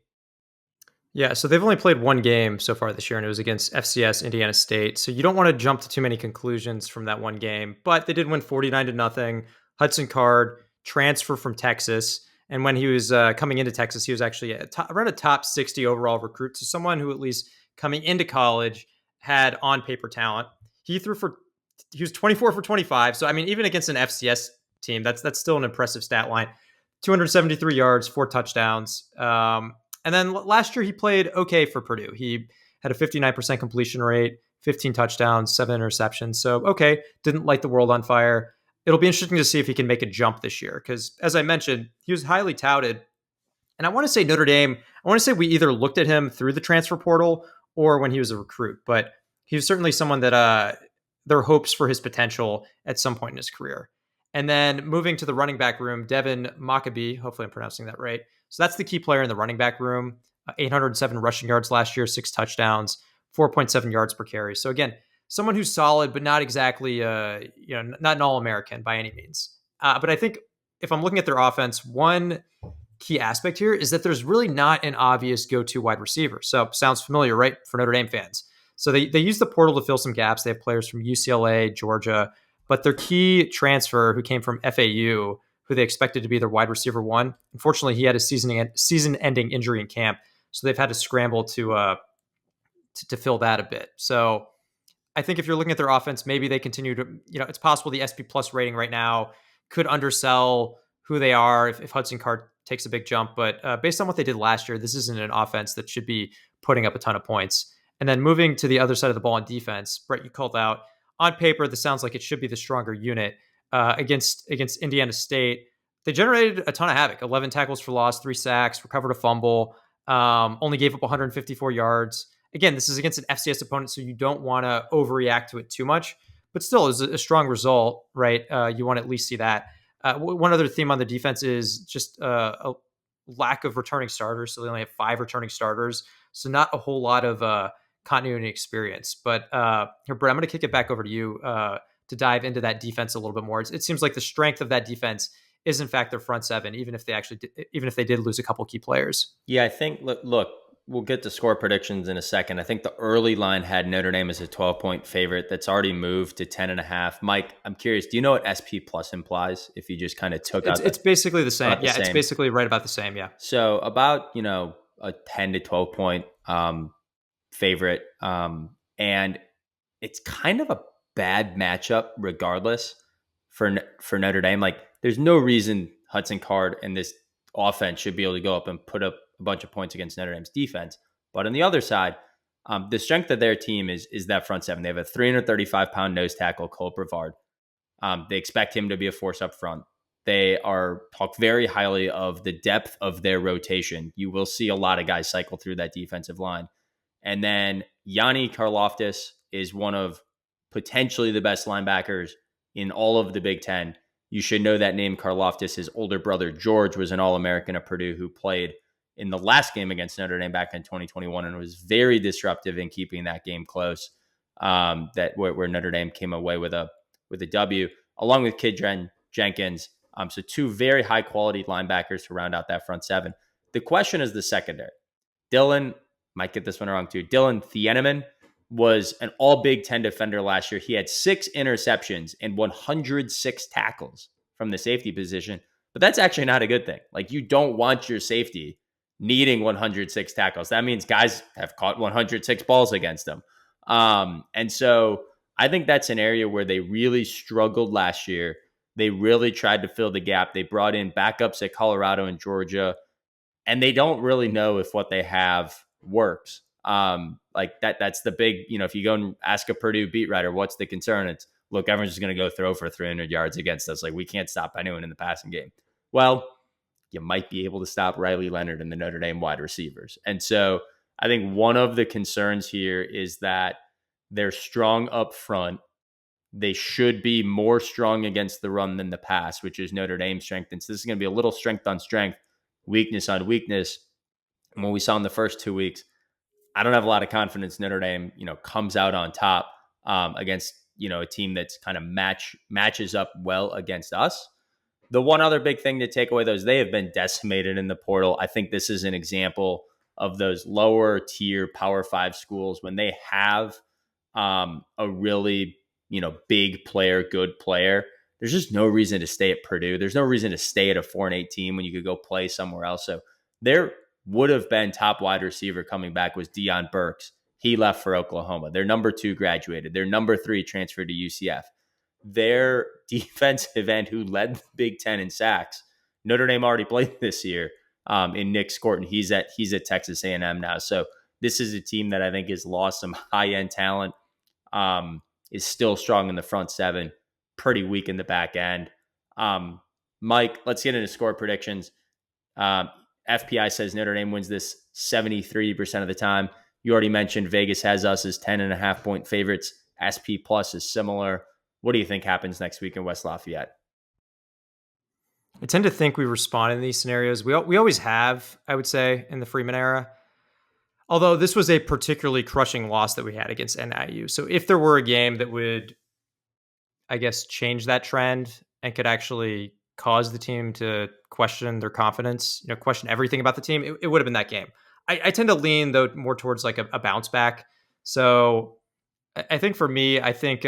Yeah, so they've only played 1 game so far this year, and it was against FCS Indiana State. So you don't want to jump to too many conclusions from that 1 game, but they did win 49-0. Hudson Card, transfer from Texas, and when he was coming into Texas, he was actually around a top 60 overall recruit, so someone who at least coming into college had on-paper talent. He threw for He was 24 for 25. So, I mean, even against an FCS team, that's still an impressive stat line. 273 yards, 4 touchdowns. And then last year he played okay for Purdue. He had a 59% completion rate, 15 touchdowns, 7 interceptions. So, okay, didn't light the world on fire. It'll be interesting to see if he can make a jump this year because, as I mentioned, he was highly touted. And I want to say Notre Dame, I want to say we either looked at him through the transfer portal or when he was a recruit, but he was certainly someone that there are hopes for his potential at some point in his career. And then moving to the running back room, Devin Maccabee, hopefully I'm pronouncing that right. So that's the key player in the running back room. 807 rushing yards last year, 6 touchdowns, 4.7 yards per carry. So again, someone who's solid, but not exactly, not an All-American by any means. But I think if I'm looking at their offense, one key aspect here is that there's really not an obvious go-to wide receiver. So sounds familiar, right, for Notre Dame fans. So they use the portal to fill some gaps. They have players from UCLA, Georgia, but their key transfer who came from FAU, who they expected to be their wide receiver one, unfortunately, he had a season-ending injury in camp, so they've had to scramble to fill that a bit. So I think if you're looking at their offense, maybe they continue to, it's possible the SP Plus rating right now could undersell who they are if Hudson Card takes a big jump. But based on what they did last year, this isn't an offense that should be putting up a ton of points. And then moving to the other side of the ball on defense, Brett, you called out on paper, this sounds like it should be the stronger unit against Indiana State. They generated a ton of havoc, 11 tackles for loss, 3 sacks, recovered a fumble, only gave up 154 yards. Again, this is against an FCS opponent, so you don't want to overreact to it too much, but still is a strong result, right? You want to at least see that. One other theme on the defense is just a lack of returning starters. So they only have 5 returning starters. So not a whole lot of continuity experience. But here, Brett, I'm going to kick it back over to you to dive into that defense a little bit more. It seems like the strength of that defense is in fact their front seven, even if they did lose a couple key players.
Yeah, I think, look, we'll get to score predictions in a second. I think the early line had Notre Dame as a 12-point favorite. That's already moved to 10.5. Mike, I'm curious, do you know what SP Plus implies if you just kind of took out?
It's basically the same. Yeah, it's basically right about the same. Yeah.
So about, a 10 to 12 point favorite. And it's kind of a bad matchup regardless for Notre Dame. Like, there's no reason Hudson Card and this offense should be able to go up and put up a bunch of points against Notre Dame's defense. But on the other side, the strength of their team is that front seven. They have a 335-pound nose tackle, Cole Brevard. They expect him to be a force up front. They are talked very highly of the depth of their rotation. You will see a lot of guys cycle through that defensive line. And then Yanni Karlaftis is one of potentially the best linebackers in all of the Big Ten. You should know that name. Karlaftis, his older brother George, was an All-American at Purdue who played in the last game against Notre Dame back in 2021 and was very disruptive in keeping that game close. Where Notre Dame came away with a W, along with Kid Jenkins. So 2 very high quality linebackers to round out that front seven. The question is the secondary. Dylan, might get this one wrong too. Dylan Thieneman was an all Big Ten defender last year. He had 6 interceptions and 106 tackles from the safety position, but that's actually not a good thing. Like, you don't want your safety needing 106 tackles. That means guys have caught 106 balls against them. And so I think that's an area where they really struggled last year. They really tried to fill the gap. They brought in backups at Colorado and Georgia, and they don't really know if what they have works. That's the big, if you go and ask a Purdue beat writer, what's the concern? It's, look, everyone's just going to go throw for 300 yards against us. Like, we can't stop anyone in the passing game. Well, you might be able to stop Riley Leonard and the Notre Dame wide receivers. And so I think one of the concerns here is that they're strong up front. They should be more strong against the run than the pass, which is Notre Dame's strength. And so this is going to be a little strength on strength, weakness on weakness. And what we saw in the first 2 weeks, I don't have a lot of confidence Notre Dame, comes out on top against, a team that's kind of matches up well against us. The one other big thing to take away, though, is they have been decimated in the portal. I think this is an example of those lower tier Power 5 schools when they have a really, big player, good player. There's just no reason to stay at Purdue. There's no reason to stay at a 4-8 team when you could go play somewhere else. So there would have been top wide receiver coming back was Deion Burks. He left for Oklahoma. Their number 2 graduated. Their number 3 transferred to UCF. Their defensive end who led the Big Ten in sacks, Notre Dame already played this year, in Nick Scorton. He's at Texas A&M now. So this is a team that I think has lost some high-end talent, is still strong in the front 7, pretty weak in the back end. Mike, let's get into score predictions. FPI says Notre Dame wins this 73% of the time. You already mentioned Vegas has us as 10.5 point favorites. SP Plus is similar. What do you think happens next week in West Lafayette?
I tend to think we respond in these scenarios. We always have, I would say, in the Freeman era. Although this was a particularly crushing loss that we had against NIU. So if there were a game that would, I guess, change that trend and could actually cause the team to question their confidence, question everything about the team, it would have been that game. I tend to lean, though, more towards like a bounce back. So I think for me, I think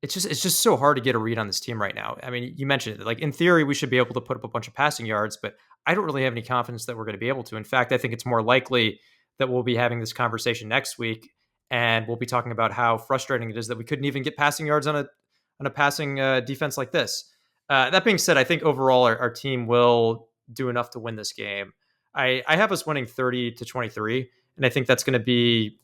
it's just so hard to get a read on this team right now. I mean, you mentioned it. Like in theory, we should be able to put up a bunch of passing yards, but I don't really have any confidence that we're going to be able to. In fact, I think it's more likely that we'll be having this conversation next week, and we'll be talking about how frustrating it is that we couldn't even get passing yards on a passing defense like this. That being said, I think overall our team will do enough to win this game. I have us winning 30-23, and I think that's going to be.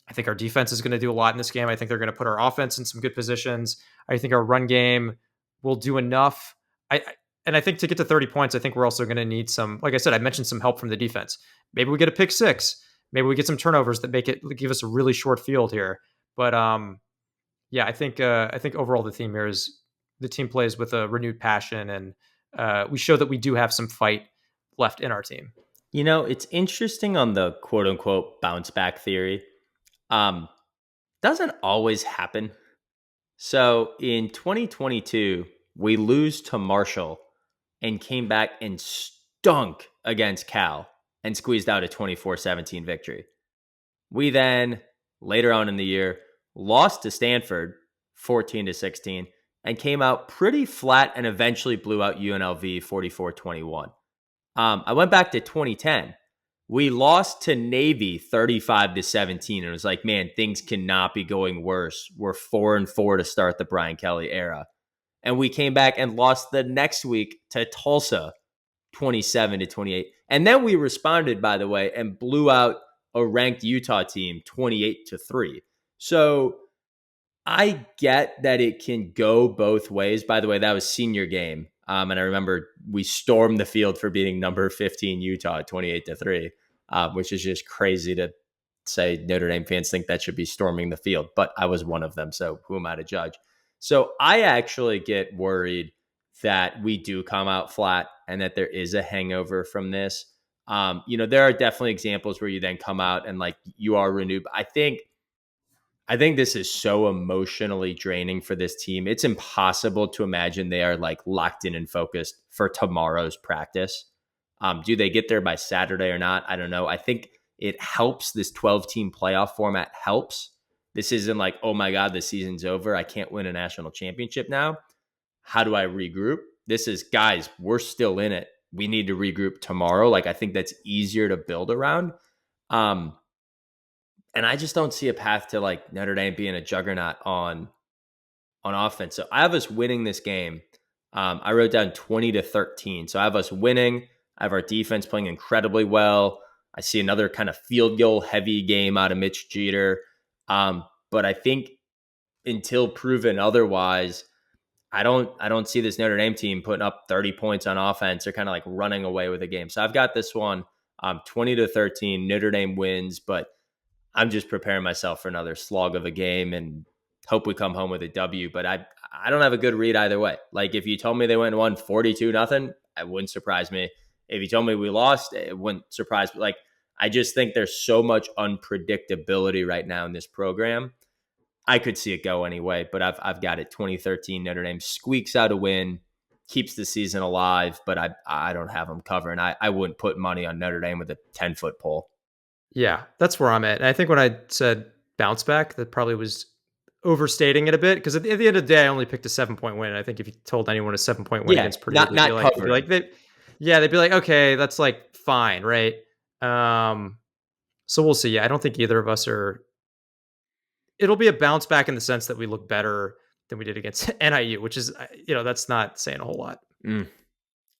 I think our defense is going to do a lot in this game. I think they're going to put our offense in some good positions. I think our run game will do enough. And I think to get to 30 points, I think we're also going to need some, like I said, I mentioned some help from the defense. Maybe we get a pick 6. Maybe we get some turnovers that give us a really short field here. But yeah, I think overall the theme here is the team plays with a renewed passion, and we show that we do have some fight left in our team.
It's interesting on the quote unquote bounce back theory. Doesn't always happen. So in 2022, we lose to Marshall and came back and stunk against Cal and squeezed out a 24-17 victory. We then, later on in the year, lost to Stanford 14-16 and came out pretty flat and eventually blew out UNLV 44-21. I went back to 2010. We lost to Navy 35-17. And it was like, man, things cannot be going worse. We're 4-4 to start the Brian Kelly era. And we came back and lost the next week to Tulsa 27-28. And then we responded, by the way, and blew out a ranked Utah team 28-3. So I get that it can go both ways. By the way, that was senior game. And I remember we stormed the field for beating number 15 Utah at 28-3, which is just crazy to say Notre Dame fans think that should be storming the field. But I was one of them, so who am I to judge? So I actually get worried that we do come out flat and that there is a hangover from this. There are definitely examples where you then come out and like you are renewed. But I think this is so emotionally draining for this team. It's impossible to imagine they are like locked in and focused for tomorrow's practice. Do they get there by Saturday or not? I don't know. I think it helps. This 12-team playoff format helps. This isn't like, oh my God, the season's over. I can't win a national championship now. How do I regroup? This is, guys, we're still in it. We need to regroup tomorrow. Like, I think that's easier to build around. And I just don't see a path to like Notre Dame being a juggernaut on offense. So I have us winning this game. I wrote down 20-13. So I have us winning. I have our defense playing incredibly well. I see another kind of field goal heavy game out of Mitch Jeter. But I think until proven otherwise, I don't see this Notre Dame team putting up 30 points on offense or kind of like running away with the game. So I've got this one 20-13. Notre Dame wins, but I'm just preparing myself for another slog of a game and hope we come home with a W. But I don't have a good read either way. Like if you told me they went and won 42-0, it wouldn't surprise me. If you told me we lost, it wouldn't surprise me. Like I just think there's so much unpredictability right now in this program. I could see it go anyway, but I've got it 20-13. Notre Dame squeaks out a win, keeps the season alive, but I don't have them covering. I wouldn't put money on Notre Dame with a 10-foot pole.
Yeah, that's where I'm at. And I think when I said bounce back, that probably was overstating it a bit because at the end of the day, I only picked a 7-point win. I think if you told anyone a 7-point win against Purdue, they'd be like, okay, that's like fine, right? So we'll see. I don't think either of us are. It'll be a bounce back in the sense that we look better than we did against NIU, which is, that's not saying a whole lot.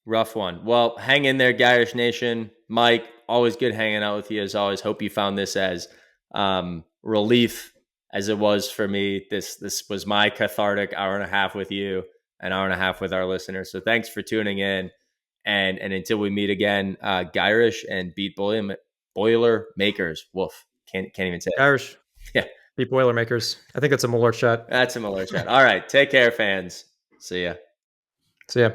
Rough one. Well, hang in there, Gyrish Nation. Mike, always good hanging out with you as always. Hope you found this as relief as it was for me. This was my cathartic hour and a half with you, an hour and a half with our listeners. So thanks for tuning in. And until we meet again, Gyrish and beat Boiler Makers. Woof. Can't even say it.
Irish.
Yeah.
Beat Boilermakers. I think that's a Malort shot.
That's a Malort shot. All right. Take care, fans. See ya.
See ya.